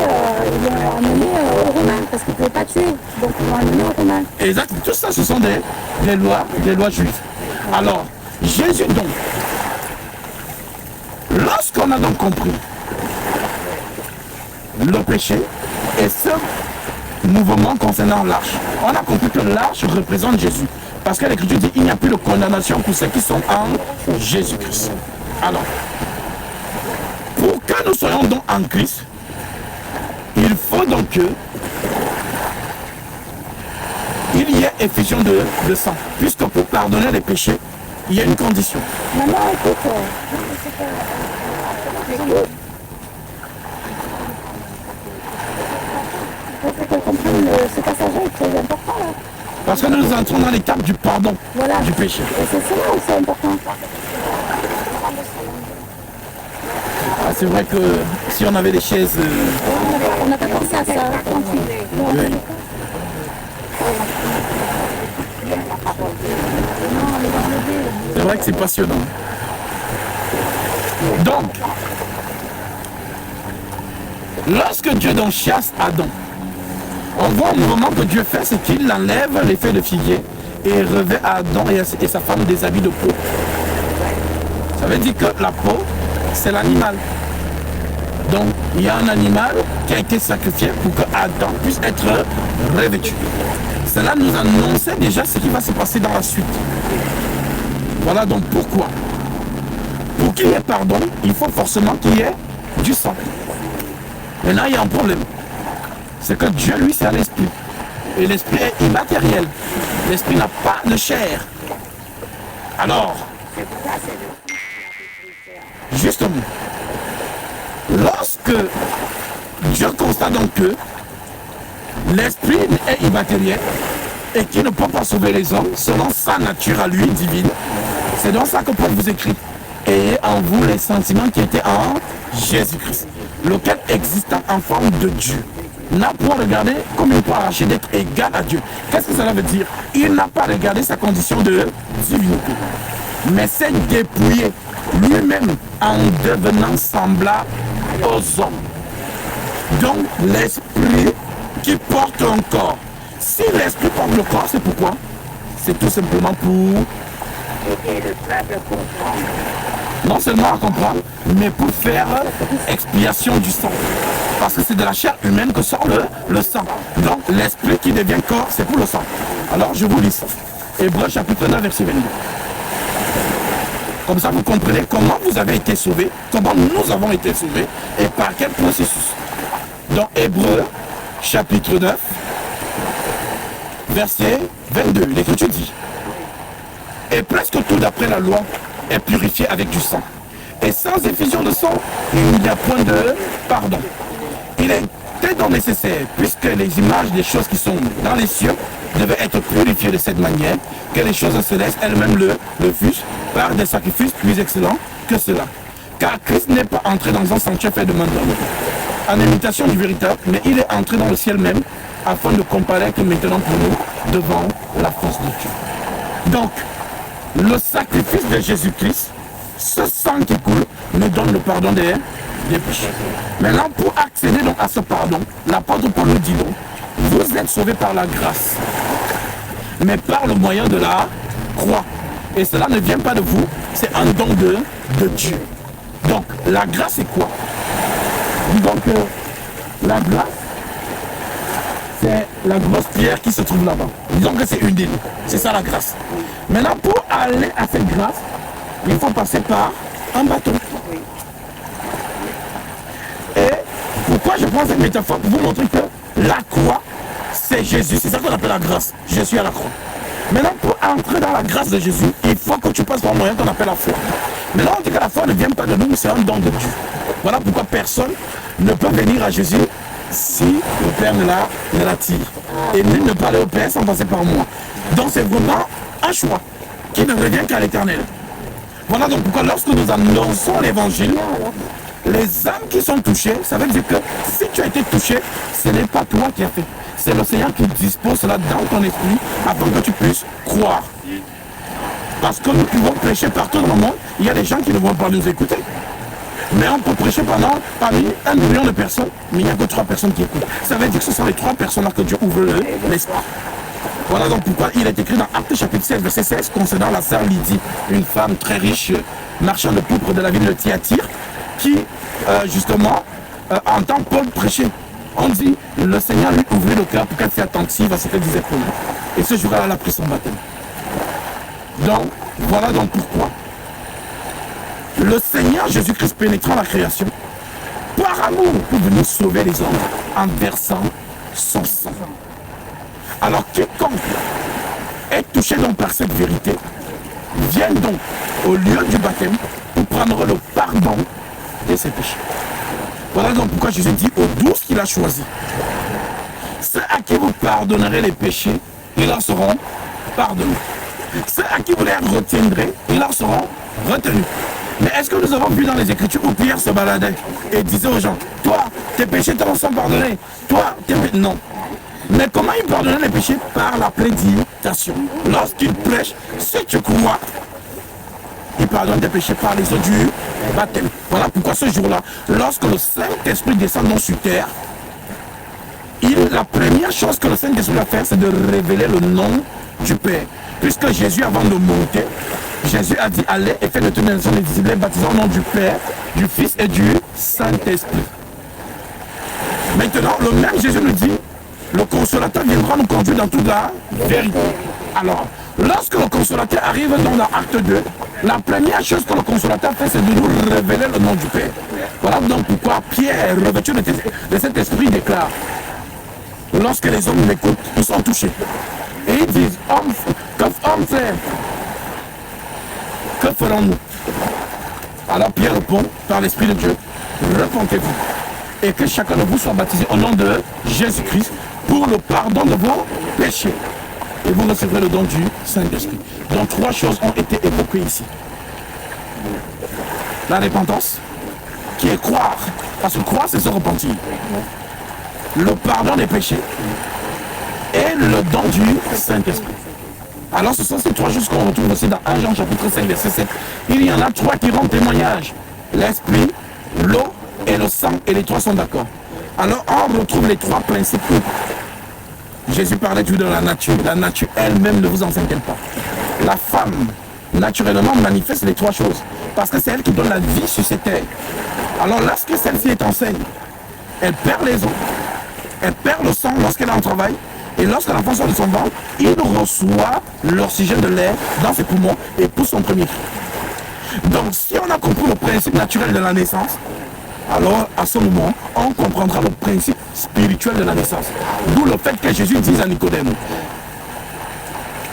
ils l'ont amené aux Romains parce qu'ils ne pouvaient pas tuer. Donc ils l'ont amené aux Romains. Exact. Tout ça, ce sont des lois juives. Alors, Jésus donc, lorsqu'on a donc compris le péché et ce mouvement concernant l'arche, on a compris que l'arche représente Jésus. Parce que l'Écriture dit qu'il n'y a plus de condamnation pour ceux qui sont en Jésus-Christ. Alors, pour que nous soyons donc en Christ, il faut donc que il y ait effusion de sang. Puisque pour pardonner les péchés, il y a une condition. Maman, écoute, il faut qu'on comprenne ce passage-là est très important là. Parce que nous entrons dans l'étape du pardon du péché. Et c'est cela où c'est important. Ah, c'est vrai que si on avait des chaises... On n'a pas pensé à ça, tranquille. Oui. C'est vrai que c'est passionnant. Donc, lorsque Dieu donc chasse Adam, On voit au moment que Dieu fait, c'est qu'il enlève les feuilles de figuier et revêt à Adam et sa femme des habits de peau. Ça veut dire que la peau, c'est l'animal. Donc, il y a un animal qui a été sacrifié pour que Adam puisse être revêtu. Cela nous annonçait déjà ce qui va se passer dans la suite. Voilà donc pourquoi. Pour qu'il y ait pardon, il faut forcément qu'il y ait du sang. Maintenant, il y a un problème. C'est que Dieu, lui, c'est un esprit. Et l'esprit est immatériel. L'esprit n'a pas de chair. Alors, justement, lorsque Dieu constate donc que l'esprit est immatériel et qu'il ne peut pas sauver les hommes selon sa nature à lui divine, c'est dans ça que Paul vous écrit. Ayez en vous les sentiments qui étaient en Jésus-Christ, lequel existant en forme de Dieu, n'a pas regardé comme il peut arracher d'être égal à Dieu. Qu'est-ce que cela veut dire? Il n'a pas regardé sa condition de divinité, mais s'est dépouillé lui-même en devenant semblable aux hommes. Donc l'esprit qui porte un corps. Si l'esprit porte le corps, c'est pourquoi? C'est tout simplement pour aider le peuple comprendre. Non seulement à comprendre, mais pour faire expiation du sang. Parce que c'est de la chair humaine que sort le sang. Donc l'esprit qui devient corps, c'est pour le sang. Alors je vous lis ça. Hébreux chapitre 9, verset 22. Comme ça vous comprenez comment vous avez été sauvés, comment nous avons été sauvés et par quel processus. Dans Hébreux chapitre 9, verset 22, l'Écriture dit: et presque tout d'après la loi est purifié avec du sang. Et sans effusion de sang, il n'y a point de pardon. Il était donc nécessaire, puisque les images des choses qui sont dans les cieux devaient être purifiées de cette manière, que les choses célestes elles-mêmes le fussent par des sacrifices plus excellents que cela. Car Christ n'est pas entré dans un sanctuaire fait de main d'homme, en imitation du véritable, mais il est entré dans le ciel même, afin de comparaître maintenant pour nous devant la force de Dieu. Donc, le sacrifice de Jésus-Christ, ce sang qui coule, nous donne le pardon des péchés. Maintenant, pour accéder donc à ce pardon, l'apôtre Paul nous dit donc, vous êtes sauvés par la grâce, mais par le moyen de la croix. Et cela ne vient pas de vous, c'est un don de Dieu. Donc, la grâce, c'est quoi? Donc, la grâce, c'est la grosse pierre qui se trouve là-bas. Disons que c'est une île. C'est ça la grâce. Maintenant, pour aller à cette grâce, il faut passer par un bateau. Et pourquoi je prends cette métaphore? Pour vous montrer que la croix, c'est Jésus. C'est ça qu'on appelle la grâce. Je suis à la croix. Maintenant, pour entrer dans la grâce de Jésus, il faut que tu passes par un moyen qu'on appelle la foi. Maintenant, on dit que la foi ne vient pas de nous, c'est un don de Dieu. Voilà pourquoi personne ne peut venir à Jésus si le Père ne l'attire. Et nul ne peut aller au Père sans passer par moi. Donc c'est vraiment un choix qui ne revient qu'à l'Éternel. Voilà donc pourquoi lorsque nous annonçons l'Évangile, les âmes qui sont touchées, ça veut dire que si tu as été touché, ce n'est pas toi qui as fait. C'est le Seigneur qui dispose cela dans ton esprit afin que tu puisses croire. Parce que nous pouvons prêcher partout dans le monde, il y a des gens qui ne vont pas nous écouter. Mais on peut prêcher parmi 1 million de personnes, mais il n'y a que 3 personnes qui écoutent. Ça veut dire que ce sont les 3 personnes-là que Dieu ouvre l'esprit. Voilà donc pourquoi il est écrit dans Actes chapitre 16, verset 16, concernant la sœur Lydie, une femme très riche, marchand de pourpre de la ville de Thyatire, qui justement entend Paul prêcher. On dit, le Seigneur lui ouvrit le cœur pour qu'elle soit attentive à ce que disait Paul. Et ce jour-là, elle a pris son baptême. Donc, voilà donc pourquoi le Seigneur Jésus-Christ pénétrant la création, par amour, pour venir sauver les hommes en versant son sang. Alors quiconque est touché donc par cette vérité, vient donc au lieu du baptême pour prendre le pardon de ses péchés. Voilà donc pourquoi Jésus dit aux 12 qu'il a choisis: ceux à qui vous pardonnerez les péchés, ils leur seront pardonnés. Ceux à qui vous les retiendrez, ils leur seront retenus. Mais est-ce que nous avons vu dans les Écritures où Pierre se baladait et disait aux gens, toi, tes péchés te sont pardonnés, toi, tes péchés... Non. Mais comment il pardonnait les péchés? Par la prédication. Lorsqu'il prêche, si tu crois, il pardonne tes péchés par les eaux du baptême. Voilà pourquoi ce jour-là, lorsque le Saint-Esprit descend sur terre, la première chose que le Saint-Esprit va faire, c'est de révéler le nom du Père. Puisque Jésus, avant de monter, Jésus a dit, allez et faites de toutes les nations des disciples, baptisant au nom du Père, du Fils et du Saint-Esprit. Maintenant, le même Jésus nous dit, le consolateur viendra nous conduire dans toute la vérité. Alors, lorsque le consolateur arrive dans l'acte 2, la première chose que le consolateur fait, c'est de nous révéler le nom du Père. Voilà donc pourquoi Pierre, revêtu de cet esprit, déclare, lorsque les hommes m'écoutent, ils sont touchés. Et ils disent, homme frère, que ferons-nous? Alors Pierre répond, par l'Esprit de Dieu, repentez-vous. Et que chacun de vous soit baptisé au nom de Jésus-Christ pour le pardon de vos péchés. Et vous recevrez le don du Saint-Esprit. Donc 3 choses ont été évoquées ici. La repentance, qui est croire. Parce que croire, c'est se repentir. Le pardon des péchés et le don du Saint-Esprit. Alors ce sont ces 3 choses qu'on retrouve aussi dans 1 Jean chapitre 5 verset 7. Il y en a 3 qui rendent témoignage. L'esprit, l'eau et le sang, et les 3 sont d'accord. Alors on retrouve les 3 principes. Jésus parlait tout de la nature. La nature elle-même ne vous enseigne pas. La femme, naturellement, manifeste les 3 choses. Parce que c'est elle qui donne la vie sur cette terre. Alors lorsque celle-ci est enceinte, elle perd les os, elle perd le sang lorsqu'elle est en travail. Et lorsque l'enfant sort de son ventre, il reçoit l'oxygène de l'air dans ses poumons et pousse son premier cri. Donc si on a compris le principe naturel de la naissance, alors à ce moment, on comprendra le principe spirituel de la naissance. D'où le fait que Jésus dise à Nicodème,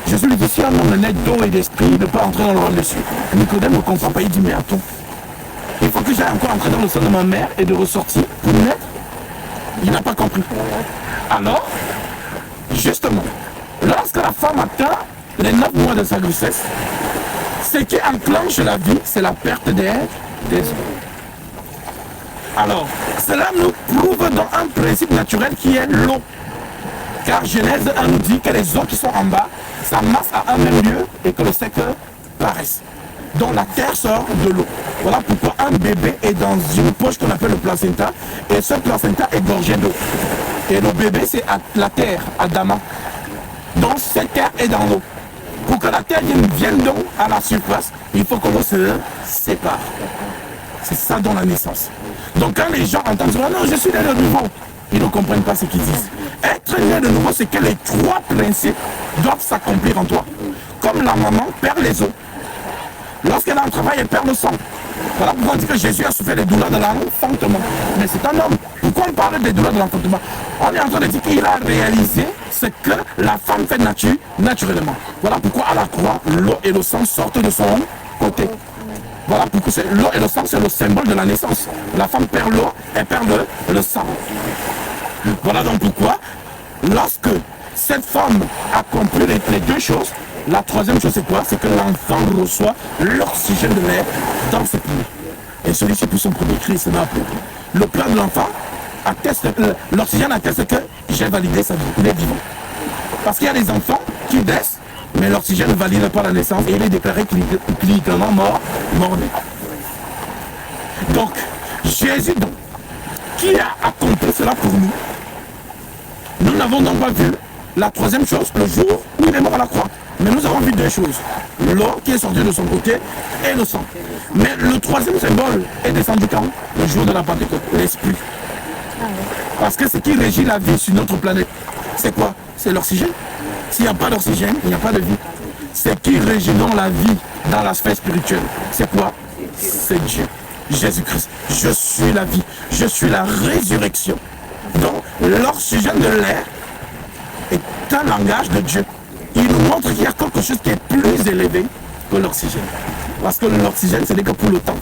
Jésus lui dit, si un homme est né d'eau et d'esprit, il ne peut pas entrer dans le royaume des cieux. Nicodème ne comprend pas, il dit, mais attends, il faut que j'aille encore entrer dans le sein de ma mère et de ressortir pour naître. Il n'a pas compris. Alors, justement, lorsque la femme atteint les 9 mois de sa grossesse, ce qui enclenche la vie, c'est la perte des os. Alors, cela nous prouve dans un principe naturel qui est l'eau. Car Genèse 1 nous dit que les eaux qui sont en bas s'amassent à un même lieu et que le sec paraisse. Donc la terre sort de l'eau. Voilà pourquoi un bébé est dans une poche qu'on appelle le placenta, et ce placenta est gorgé d'eau. Et le bébé c'est la terre, Adama. Donc cette terre est dans l'eau. Pour que la terre vienne donc à la surface, il faut que l'eau se sépare. C'est ça dans la naissance. Donc quand les gens entendent dire, non, je suis né de nouveau, ils ne comprennent pas ce qu'ils disent. Être né de nouveau, c'est que les 3 principes doivent s'accomplir en toi. Comme la maman perd les os. Lorsqu'elle a un travail, elle perd le sang. Voilà pourquoi on dit que Jésus a souffert des douleurs de l'enfantement. Mais c'est un homme. Pourquoi on parle des douleurs de l'enfantement? On est en train de dire qu'il a réalisé ce que la femme fait naturellement. Voilà pourquoi à la croix, l'eau et le sang sortent de son côté. Voilà pourquoi l'eau et le sang, c'est le symbole de la naissance. La femme perd l'eau, elle perd le sang. Voilà donc pourquoi, lorsque cette femme a compris les 2 choses, la 3e chose c'est quoi? C'est que l'enfant reçoit l'oxygène de l'air dans ses poumons. Et celui-ci pour son premier cri, c'est ma peau. Le plan de l'enfant atteste, l'oxygène atteste que j'ai validé sa vie, il est vivant. Parce qu'il y a des enfants qui naissent, mais l'oxygène ne valide pas la naissance et il est déclaré cliniquement mort-né. Donc, Jésus, donc, qui a accompli cela pour nous, nous n'avons donc pas vu la 3e chose, le jour où il est mort à la croix. Mais nous avons vu 2 choses. L'eau qui est sortie de son côté et le sang. Mais le 3e symbole est descendu quand? Le jour de la Pentecôte, l'Esprit. Parce que ce qui régit la vie sur notre planète, c'est quoi? C'est l'oxygène. S'il n'y a pas d'oxygène, il n'y a pas de vie. Ce qui régit dans la vie, dans la sphère spirituelle, c'est quoi? C'est Dieu. Jésus-Christ. Je suis la vie. Je suis la résurrection. Donc, l'oxygène de l'air est un langage de Dieu. Il nous montre qu'il y a quelque chose qui est plus élevé que l'oxygène. Parce que l'oxygène, ce n'est que pour le temps.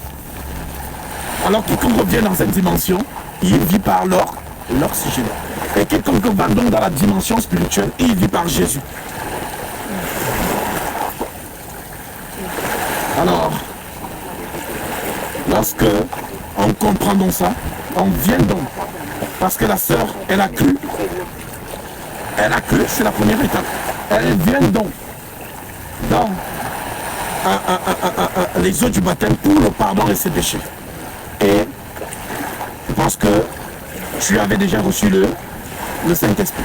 Alors quiconque revient dans cette dimension, il vit par l'oxygène. Et quiconque va donc dans la dimension spirituelle, il vit par Jésus. Alors, lorsque on comprend donc ça, on vient donc. Parce que la sœur, elle a cru. Elle a cru, c'est la première étape. Elle vient donc dans les eaux du baptême pour le pardon de ses péchés. Et parce que tu avais déjà reçu le Saint-Esprit.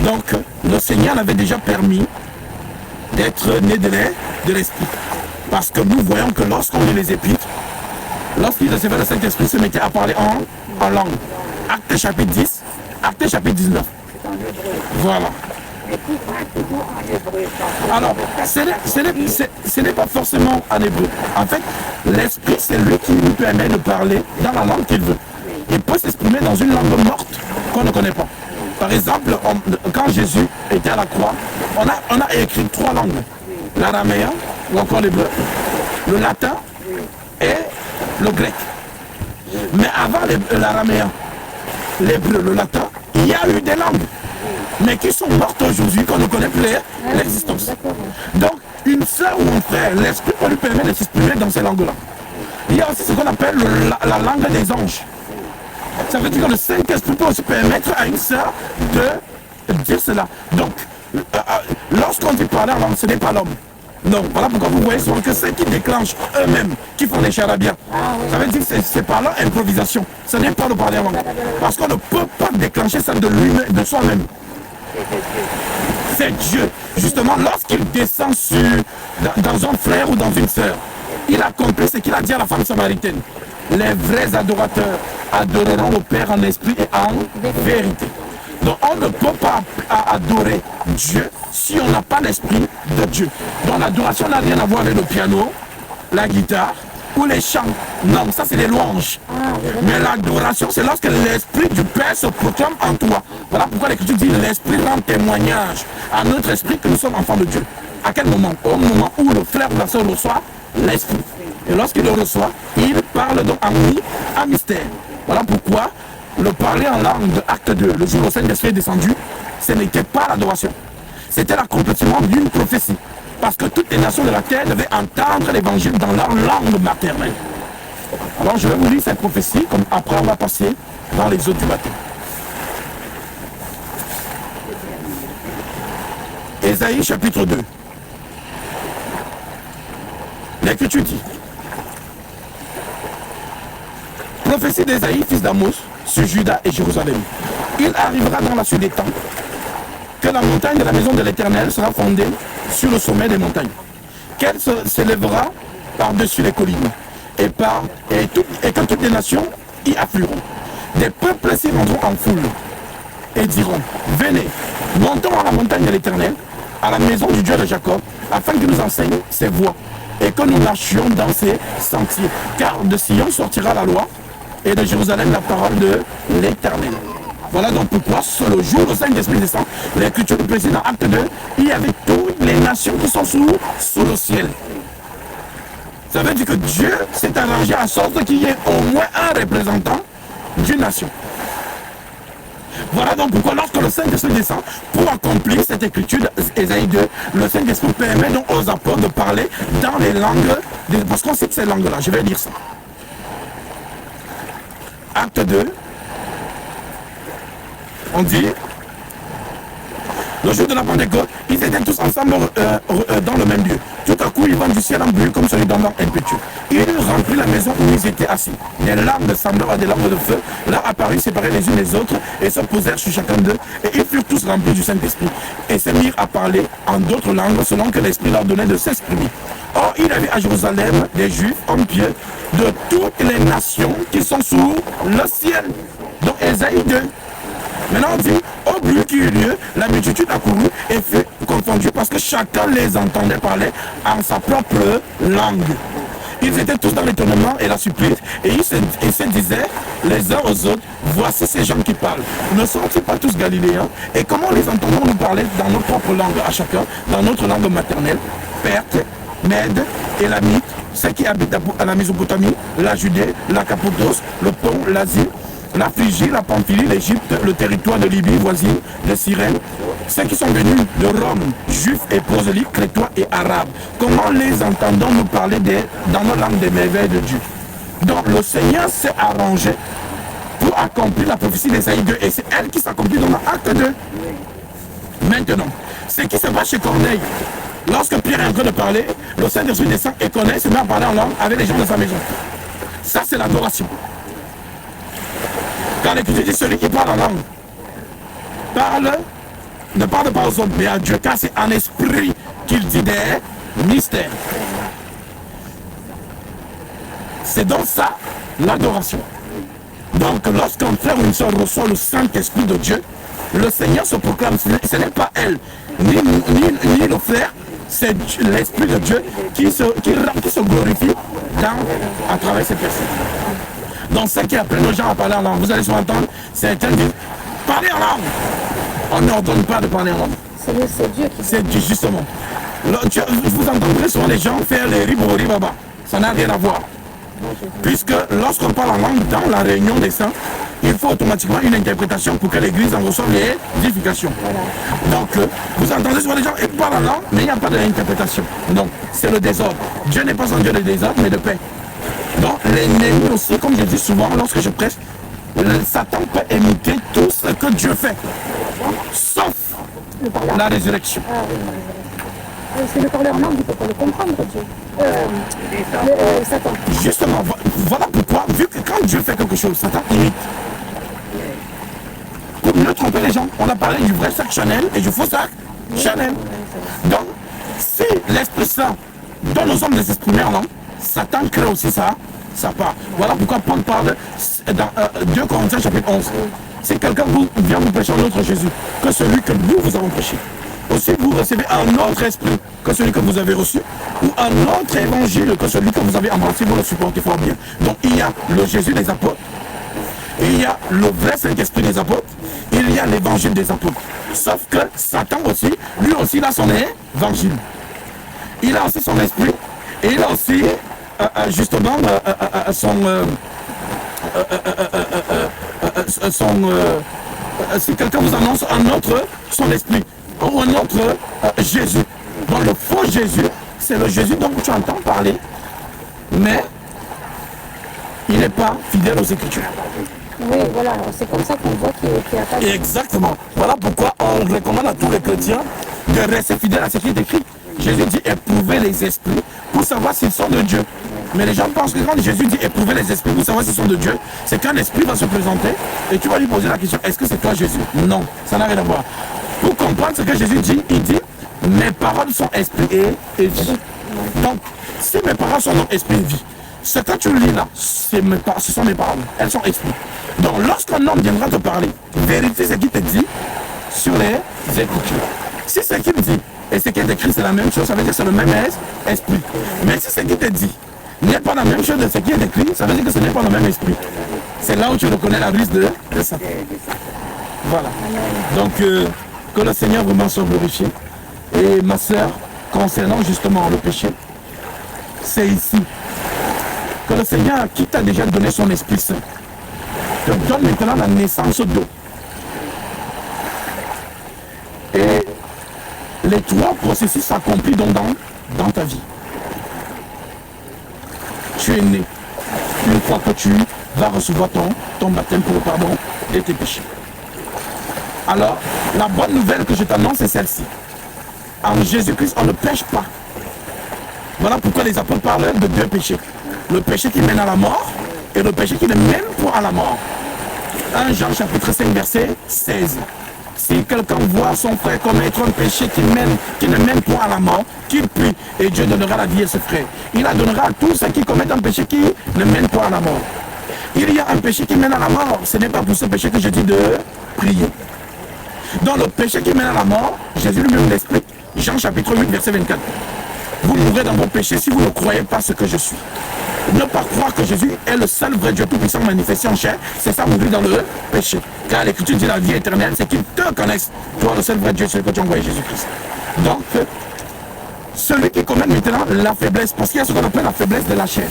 Donc, le Seigneur avait déjà permis d'être né de l'Esprit. Parce que nous voyons que lorsqu'on lit les Épîtres, lorsqu'il recevait le Saint-Esprit, se mettait à parler en langue. Acte chapitre 10, Acte chapitre 19. Voilà. Alors, ce n'est pas forcément en hébreu. En fait, l'Esprit, c'est lui qui nous permet de parler dans la langue qu'il veut. Il peut s'exprimer dans une langue morte qu'on ne connaît pas. Par exemple, quand Jésus était à la croix, on a écrit 3 langues. L'araméen, ou encore l'hébreu, le latin et le grec. Mais avant l'araméen, l'hébreu, le latin, il y a eu des langues, mais qui sont mortes aujourd'hui, qu'on ne connaît plus l'existence. Donc, une sœur ou un frère, l'esprit peut lui permettre de s'exprimer dans ces langues-là. Il y a aussi ce qu'on appelle la langue des anges. Ça veut dire que le Saint-Esprit peut aussi permettre à une sœur de dire cela. Donc, lorsqu'on dit parler en langue, ce n'est pas l'homme. Non, voilà pourquoi vous voyez souvent que ceux qui déclenchent eux-mêmes, qui font des charabia, ça veut dire que c'est par leur improvisation. Ce n'est pas le parler en langue. Parce qu'on ne peut pas déclencher ça de lui-même, de soi-même. C'est Dieu. Justement, lorsqu'il descend dans un frère ou dans une sœur, il accomplit ce qu'il a dit à la femme samaritaine. Les vrais adorateurs adoreront le Père en esprit et en vérité. Donc on ne peut pas adorer Dieu si on n'a pas l'esprit de Dieu. Donc l'adoration n'a rien à voir avec le piano, la guitare ou les chants. Non, ça c'est les louanges. Mais l'adoration, c'est lorsque l'esprit du Père se proclame en toi. Voilà pourquoi l'Écriture dit l'esprit rend témoignage à notre esprit que nous sommes enfants de Dieu. À quel moment? Au moment où le frère ou la soeur reçoit l'esprit. Et lorsqu'il le reçoit, il parle donc en mystère. Voilà pourquoi le parler en langue de Acte 2, le jour où le Saint-Esprit est descendu, ce n'était pas l'adoration. C'était l'accomplissement d'une prophétie. Parce que toutes les nations de la terre devaient entendre l'évangile dans leur langue maternelle. Alors je vais vous lire cette prophétie, comme après on va passer dans les autres du matin. Ésaïe chapitre 2. L'Écriture dit: prophétie d'Ésaïe, fils d'Amos, sur Juda et Jérusalem. Il arrivera dans la suite des temps que la montagne de la maison de l'Éternel sera fondée sur le sommet des montagnes, qu'elle s'élèvera par-dessus les collines, et que toutes les nations y afflueront. Des peuples s'y rendront en foule et diront: venez, montons à la montagne de l'Éternel, à la maison du Dieu de Jacob, afin qu'il nous enseigne ses voies et que nous marchions dans ses sentiers. Car de Sion sortira la loi, et de Jérusalem la parole de l'Éternel. Voilà donc pourquoi sur le jour où le Saint-Esprit descend, l'Écriture précise dans Acte 2, il y avait toutes les nations qui sont sous le ciel. Ça veut dire que Dieu s'est arrangé à sorte qu'il y ait au moins un représentant d'une nation. Voilà donc pourquoi lorsque le Saint-Esprit descend, pour accomplir cette écriture d'Ésaïe 2, le Saint-Esprit permet donc aux apôtres de parler dans les langues, parce qu'on cite ces langues-là, je vais lire ça. Acte 2, on dit: le jour de la Pentecôte, ils étaient tous ensemble dans le même lieu. Tout à coup, ils vont du ciel en bruit comme celui d'un vent impétueux. Il remplit la maison où ils étaient assis. Des lampes semblables à des lampes de feu leur apparurent séparées les unes des autres et se posèrent sur chacun d'eux. Et ils furent tous remplis du Saint-Esprit et se mirent à parler en d'autres langues selon que l'Esprit leur donnait de s'exprimer. Or, il y avait à Jérusalem des Juifs hommes pieux de toutes les nations qui sont sous le ciel. Donc, Ésaïe 2. Maintenant on dit, au bruit qui eut lieu, la multitude accourut et fut confondue parce que chacun les entendait parler en sa propre langue. Ils étaient tous dans l'étonnement et la surprise et ils se disaient les uns aux autres: voici ces gens qui parlent. Ne sont-ils pas tous galiléens? Et comment les entendons-nous parler dans notre propre langue à chacun, dans notre langue maternelle? Perthes, Mèdes, Élamites, ceux qui habitent à la Mésopotamie, la Judée, la Cappadoce, le Pont, l'Asie, la Phrygie, la Pamphylie, l'Égypte, le territoire de Libye voisine, de Cyrène, ceux qui sont venus de Rome, juifs et prosélytes, crétois et arabes. Comment les entendons-nous parler dans nos langues des merveilles de Dieu? Donc le Seigneur s'est arrangé pour accomplir la prophétie d'Ésaïe 2 et c'est elle qui s'accomplit dans l'acte 2. Maintenant, ce qui se passe chez Corneille, lorsque Pierre est en train de parler, le Saint-Esprit descend et Corneille se met à parler en langue avec les gens de sa maison. Ça, c'est l'adoration. Quand Quand l'Écriture dit celui qui parle en langue, ne parle pas aux hommes, mais à Dieu, car c'est en esprit qu'il dit des mystères. C'est donc ça l'adoration. Donc lorsqu'un frère ou une soeur reçoit le Saint-Esprit de Dieu, le Seigneur se proclame, ce n'est pas elle, ni le frère, c'est l'Esprit de Dieu qui se glorifie à travers ces personnes. Donc ce qui appelle nos gens à parler en langue, vous allez souvent entendre, certains disent, parler en langue. On n'ordonne pas de parler en langue. C'est Dieu qui c'est Dieu, justement. Vous entendrez souvent les gens faire les ribori baba. Ça n'a rien à voir. Puisque lorsqu'on parle en langue dans la réunion des saints, il faut automatiquement une interprétation pour que l'Église en reçoive les édifications. Voilà. Donc, vous entendez souvent les gens, ils parlent en langue, mais il n'y a pas d'interprétation. Donc, c'est le désordre. Dieu n'est pas un Dieu de désordre, mais de paix. Donc, l'ennemi aussi, comme je dis souvent lorsque je prêche, Satan peut imiter tout ce que Dieu fait, sauf la résurrection. Ah, oui, c'est le parler en langue, il ne peut pas le comprendre, Dieu. Satan. Justement, voilà pourquoi, vu que quand Dieu fait quelque chose, Satan imite. Pour mieux tromper les gens, on a parlé du vrai sac Chanel et du faux sac Chanel. Donc, si l'Esprit Saint donne aux hommes de s'exprimer en langue, Satan crée aussi ça part. Voilà pourquoi Paul parle dans 2 Corinthiens chapitre 11. Si quelqu'un vient vous prêcher un autre Jésus que celui que vous avons prêché, aussi vous recevez un autre esprit que celui que vous avez reçu, ou un autre évangile que celui que vous avez embrassé, vous le supportez fort bien. Donc il y a le Jésus des apôtres, il y a le vrai Saint-Esprit des apôtres, il y a l'évangile des apôtres. Sauf que Satan aussi, lui aussi il a son évangile. Il a aussi son esprit, et il a aussi justement si quelqu'un vous annonce un autre, son esprit, ou un autre Jésus. Donc le faux Jésus, c'est le Jésus dont tu entends parler, mais il n'est pas fidèle aux Écritures. Oui, voilà, c'est comme ça qu'on voit qu'il a pas... Exactement. Voilà pourquoi on recommande à tous les chrétiens de rester fidèles à ce qui est écrit. Jésus dit éprouver les esprits pour savoir s'ils sont de Dieu. Mais les gens pensent que quand Jésus dit éprouver les esprits pour savoir s'ils sont de Dieu, c'est qu'un esprit va se présenter et tu vas lui poser la question, est-ce que c'est toi Jésus? Non, ça n'a rien à voir. Pour comprendre ce que Jésus dit, il dit, mes paroles sont esprit et vie. Donc, si mes paroles sont esprit et vie, ce que tu lis là, ce sont mes paroles, elles sont esprit. Donc, lorsqu'un homme viendra te parler, vérifie ce qu'il te dit sur les Écritures. Si ce qu'il dit et ce qui est écrit, c'est la même chose, ça veut dire que c'est le même esprit. Mais si ce qu'il te dit n'est pas la même chose de ce qui est écrit, ça veut dire que ce n'est pas le même esprit. C'est là où tu reconnais la ruse de Satan. Voilà. Donc, que le Seigneur vraiment soit glorifié. Et ma soeur, concernant justement le péché, c'est ici que le Seigneur, qui t'a déjà donné son Esprit Saint, te donne maintenant la naissance d'eau. Et les 3 processus s'accomplissent donc dans ta vie. Tu es né une fois que tu vas recevoir ton baptême pour le pardon de tes péchés. Alors, la bonne nouvelle que je t'annonce est celle-ci. En Jésus-Christ, on ne pêche pas. Voilà pourquoi les apôtres parlent de 2 péchés. Le péché qui mène à la mort et le péché qui ne mène pas à la mort. 1 Jean chapitre 5 verset 16. Si quelqu'un voit son frère commettre un péché qui ne mène pas à la mort, qu'il prie et Dieu donnera la vie à ce frère. Il la donnera à tous ceux qui commettent un péché qui ne mène pas à la mort. Il y a un péché qui mène à la mort. Ce n'est pas pour ce péché que je dis de prier. Dans le péché qui mène à la mort, Jésus lui-même l'explique. Jean chapitre 8 verset 24. Vous mourrez dans vos péchés si vous ne croyez pas ce que je suis. Ne pas croire que Jésus est le seul vrai Dieu tout-puissant manifesté en chair, c'est ça mourir dans le péché. Car l'Écriture dit la vie éternelle, c'est qu'ils te connaissent, toi le seul vrai Dieu, celui que tu as envoyé Jésus-Christ. Donc, celui qui commet maintenant la faiblesse, parce qu'il y a ce qu'on appelle la faiblesse de la chair.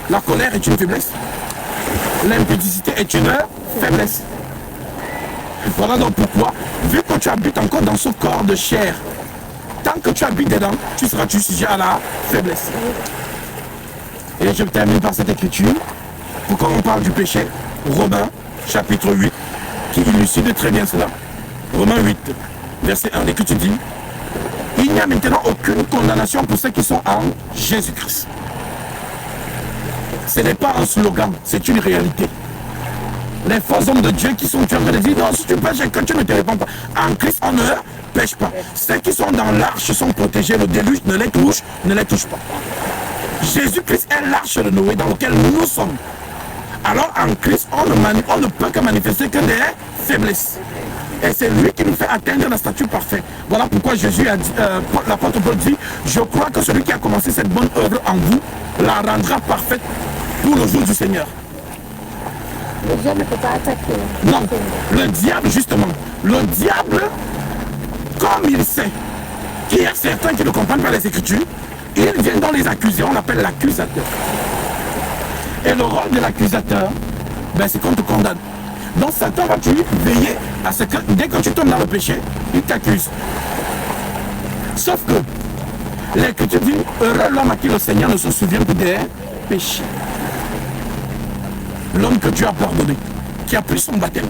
La colère est une faiblesse. L'impudicité est une faiblesse. Voilà donc pourquoi, vu que tu habites encore dans ce corps de chair, tant que tu habites dedans, tu seras sujet à la faiblesse. Et je termine par cette écriture, pour qu'on parle du péché, Romains chapitre 8, qui illustre très bien cela. Romains 8, verset 1, l'écriture dit, il n'y a maintenant aucune condamnation pour ceux qui sont en Jésus-Christ. Ce n'est pas un slogan, c'est une réalité. Les faux hommes de Dieu qui sont en train de dire non, si tu pêches et que tu ne te répands pas. En Christ, on ne pêche pas. Ceux qui sont dans l'arche sont protégés, le déluge ne les touche pas. Jésus-Christ est l'arche de Noé dans laquelle nous sommes. Alors en Christ, on ne peut que manifester que des faiblesses. Et c'est lui qui nous fait atteindre la statue parfaite. Voilà pourquoi Jésus a dit, l'apôtre Paul dit, je crois que celui qui a commencé cette bonne œuvre en vous la rendra parfaite pour le jour du Seigneur. Le diable ne peut pas attaquer. Non, le diable justement, le diable, comme il sait qu'il y a certains qui ne comprennent pas les Écritures, il vient dans les accuser, on l'appelle l'accusateur. Et le rôle de l'accusateur, ben, c'est qu'on te condamne. Donc Satan va toujours veiller à ce que dès que tu tombes dans le péché, il t'accuse. Sauf que l'Écriture dit, heureux l'homme à qui le Seigneur ne se souvient que des péchés. L'homme que Dieu a pardonné, qui a pris son baptême.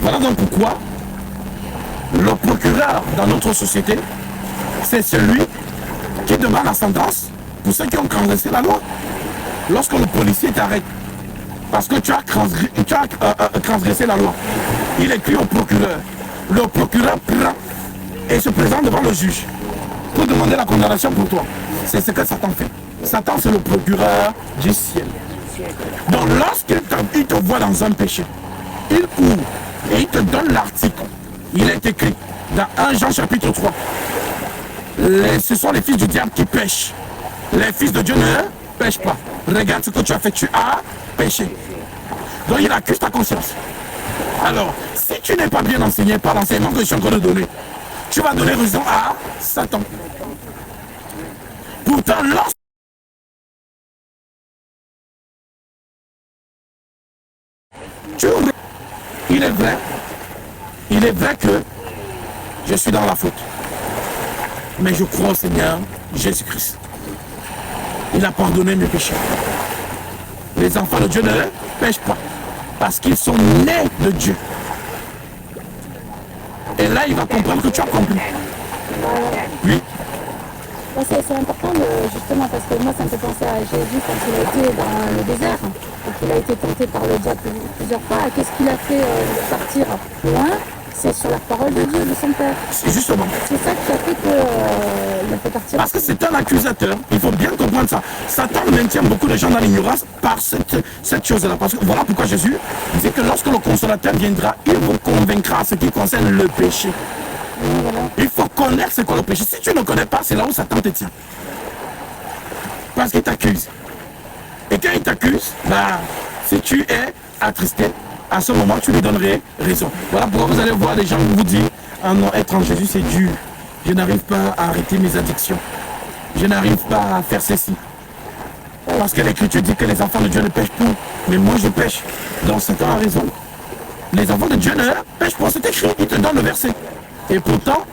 Voilà donc pourquoi le procureur dans notre société, c'est celui qui demande la sentence pour ceux qui ont transgressé la loi. Lorsque le policier t'arrête, parce que tu as transgressé la loi, il écrit au procureur. Le procureur prend et se présente devant le juge pour demander la condamnation pour toi. C'est ce que Satan fait. Satan, c'est le procureur du ciel. Donc lorsqu'il te voit dans un péché, il ouvre et il te donne l'article. Il est écrit dans 1 Jean chapitre 3. Ce sont les fils du diable qui pêchent. Les fils de Dieu ne pêchent pas. Regarde ce que tu as fait, tu as péché. Donc il accuse ta conscience. Alors, si tu n'es pas bien enseigné par l'enseignement que je suis en train de donner, tu vas donner raison à Satan. Pourtant, il est vrai que je suis dans la faute. Mais je crois au Seigneur Jésus-Christ. Il a pardonné mes péchés. Les enfants de Dieu ne pêchent pas parce qu'ils sont nés de Dieu. Et là, il va comprendre que tu as compris. Oui. C'est important justement parce que moi ça me fait penser à Jésus quand il a été dans le désert et qu'il a été tenté par le diable plusieurs fois. Qu'est-ce qu'il a fait partir loin? C'est sur la parole de Dieu, de son Père. C'est justement. C'est ça qui a fait qu'il a fait partir. Parce que c'est un accusateur. Il faut bien comprendre ça. Satan maintient beaucoup de gens dans l'ignorance par cette chose-là. Parce que voilà pourquoi Jésus dit que lorsque le consolateur viendra, il vous convaincra en ce qui concerne le péché. Voilà. Il faut connaître ce qu'est le péché. Si tu ne connais pas, c'est là où Satan te tient. Parce qu'il t'accuse. Et quand il t'accuse, bah, si tu es attristé, à ce moment, tu lui donnerais raison. Voilà pourquoi vous allez voir des gens vous dire ah non, être en Jésus, c'est dur. Je n'arrive pas à arrêter mes addictions. Je n'arrive pas à faire ceci. Parce que l'Écriture dit que les enfants de Dieu ne pêchent plus. Mais moi, je pêche. Donc, Satan a raison. Les enfants de Dieu ne pêchent pas. C'est écrit. Il te donne le verset. Et pourtant,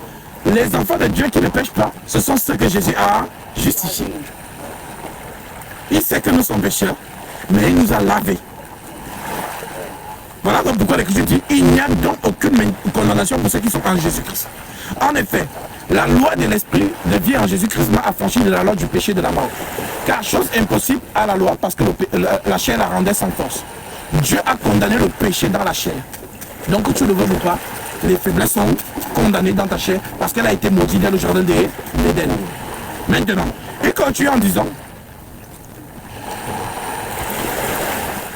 les enfants de Dieu qui ne pêchent pas, ce sont ceux que Jésus a justifiés. Il sait que nous sommes pécheurs, mais il nous a lavés. Voilà donc pourquoi l'Écriture dit il n'y a donc aucune condamnation pour ceux qui sont en Jésus-Christ. En effet, la loi de l'Esprit de vie en Jésus-Christ m'a affranchi de la loi du péché et de la mort. Car chose impossible à la loi parce que la chair la rendait sans force. Dieu a condamné le péché dans la chair. Donc que tu le veux ou pas, les faiblesses sont condamnées dans ta chair parce qu'elle a été maudite dans le jardin d'Éden. Maintenant, et quand tu es en disant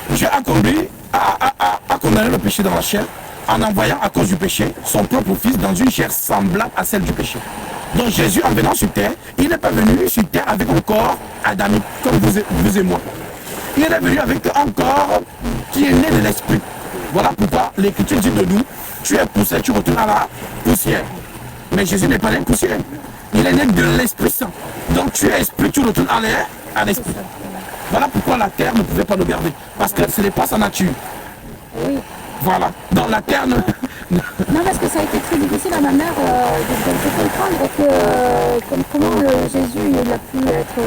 Dieu a conduit a condamné le péché dans la chair en envoyant à cause du péché son propre fils dans une chair semblable à celle du péché. Donc Jésus, en venant sur terre, il n'est pas venu sur terre avec un corps adamique comme vous et moi. Il est venu avec un corps qui est né de l'esprit. Voilà pourquoi l'Écriture dit de nous, tu es poussé, tu retournes à la poussière. Mais Jésus n'est pas né de poussière. Il est né de l'Esprit Saint. Donc tu es esprit, tu retournes à l'esprit. Voilà pourquoi la terre ne pouvait pas le garder. Parce que ce n'est pas sa nature. Oui. Voilà. Dans la terre... Non, parce que ça a été très difficile à ma mère de comprendre comment Jésus il a pu être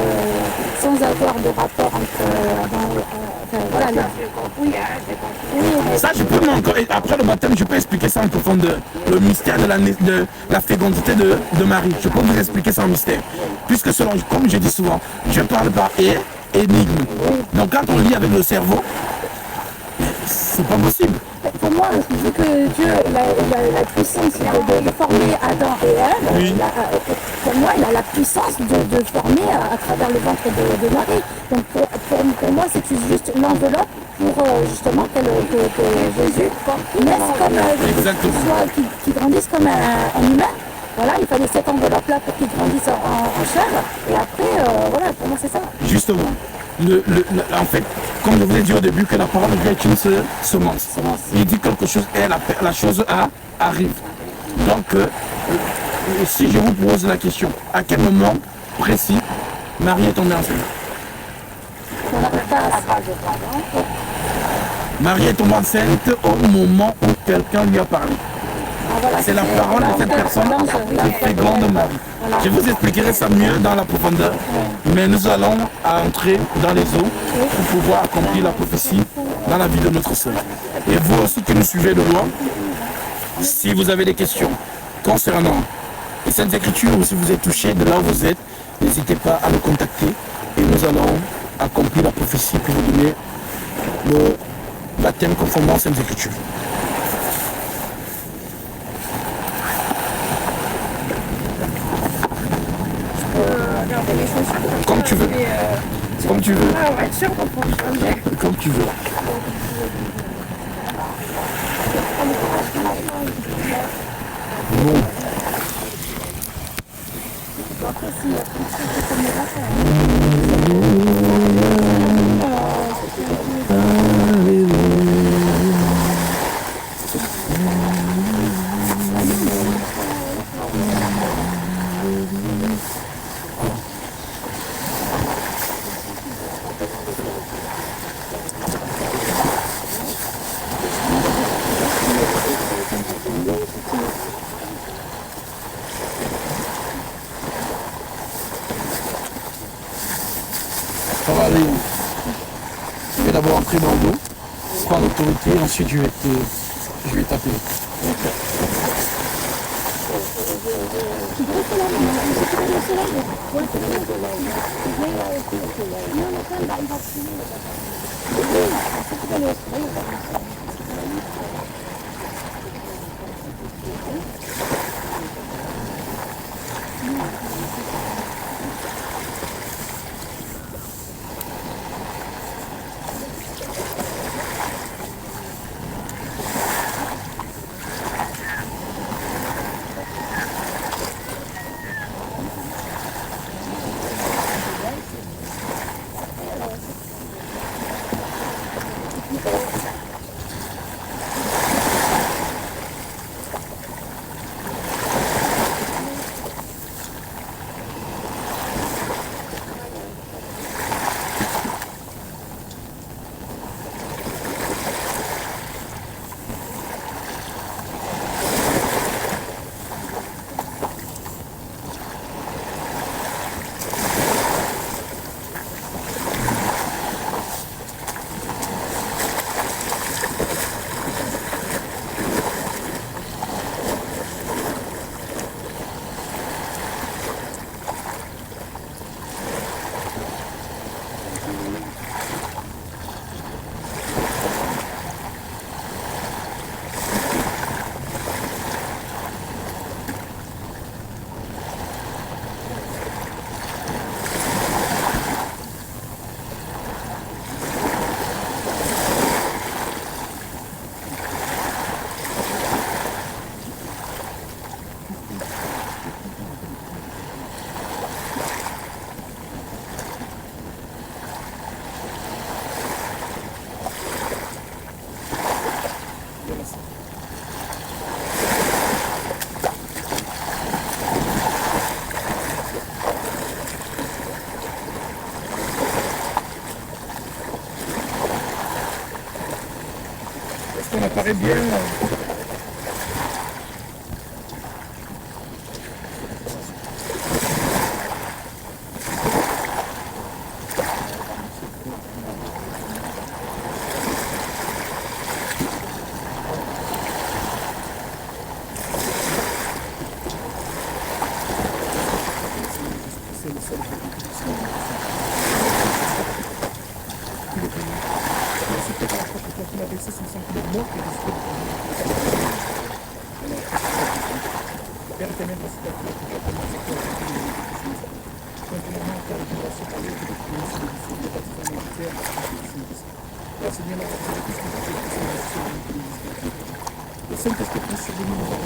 sans avoir de rapport entre... voilà. Oui, ça, je peux encore... Après le baptême, je peux expliquer ça en profondeur. Le mystère de la fécondité de Marie. Je peux vous expliquer ça en mystère. Puisque selon, comme je dis souvent, je parle par et énigme. Donc quand on lit avec le cerveau, c'est pas possible. Pour moi, vu que Dieu la puissance de former Adam et Ève, Oui. pour moi, il a la puissance de former à travers le ventre de Marie. Donc pour moi, c'est juste l'enveloppe pour justement que Jésus naisse comme Exactement. qu'il grandisse comme un humain. Voilà, il fallait cette enveloppe-là pour qu'il grandisse en chair. Et après, voilà, pour moi, c'est ça. Justement. En fait, comme je vous ai dit au début, que la parole de Dieu est une semence. Il dit quelque chose et la chose arrive. Donc, si je vous pose la question, à quel moment précis Marie est tombée enceinte? Marie est tombée enceinte au moment où quelqu'un lui a parlé. C'est la parole de cette personne qui fait grande Marie. Je vous expliquerai ça mieux dans la profondeur, mais nous allons entrer dans les eaux pour pouvoir accomplir la prophétie dans la vie de notre Seigneur. Et vous aussi qui nous suivez de loin, si vous avez des questions concernant les Saintes Écritures ou si vous êtes touché de là où vous êtes, n'hésitez pas à nous contacter et nous allons accomplir la prophétie pour vous donner le baptême conformément aux Saintes Écritures. Comme tu veux. Comme tu veux. Comme tu veux. Bon. Ça va aller. Je vais d'abord entrer dans l'eau, prendre l'autorité, ensuite je vais t'appeler. Est-ce qu'on apparaît bien? Père éternel, merci d'avoir fait pour ton continuellement car il nous a séparés de notre communauté de l'issue de la bâtiment militaire Là, Seigneur, la partie de tout ce que tu fais, le Saint-Esprit prie sur nous, nous avons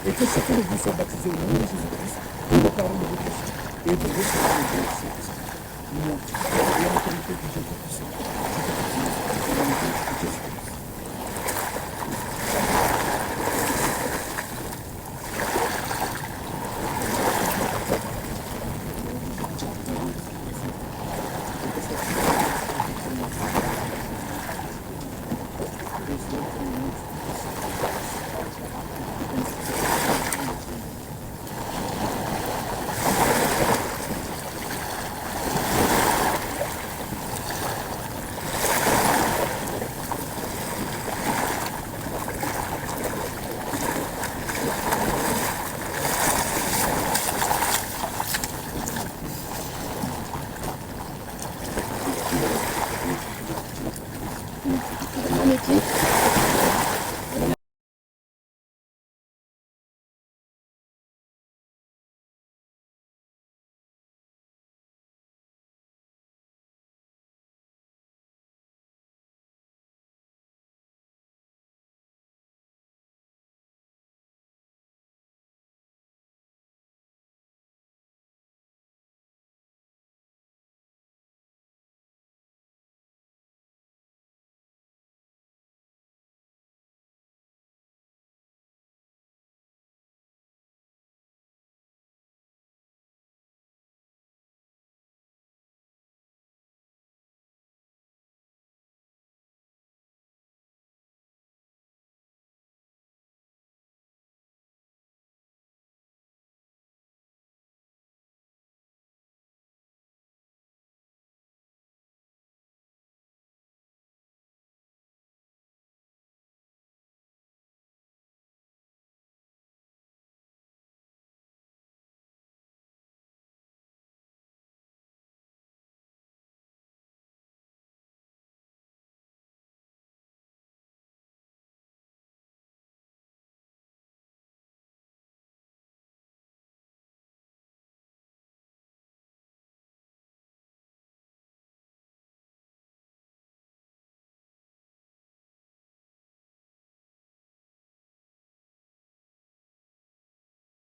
et que chacun de vous soit baptisé au nom de Jésus-Christ, pour le pardon de vos péchés et de recevoir le Dieu de Saint-Esprit. Nous, et en autorité du Dieu Tout-Puissant, je te prie, dans le nom de Jésus-Christ. Mon équipe.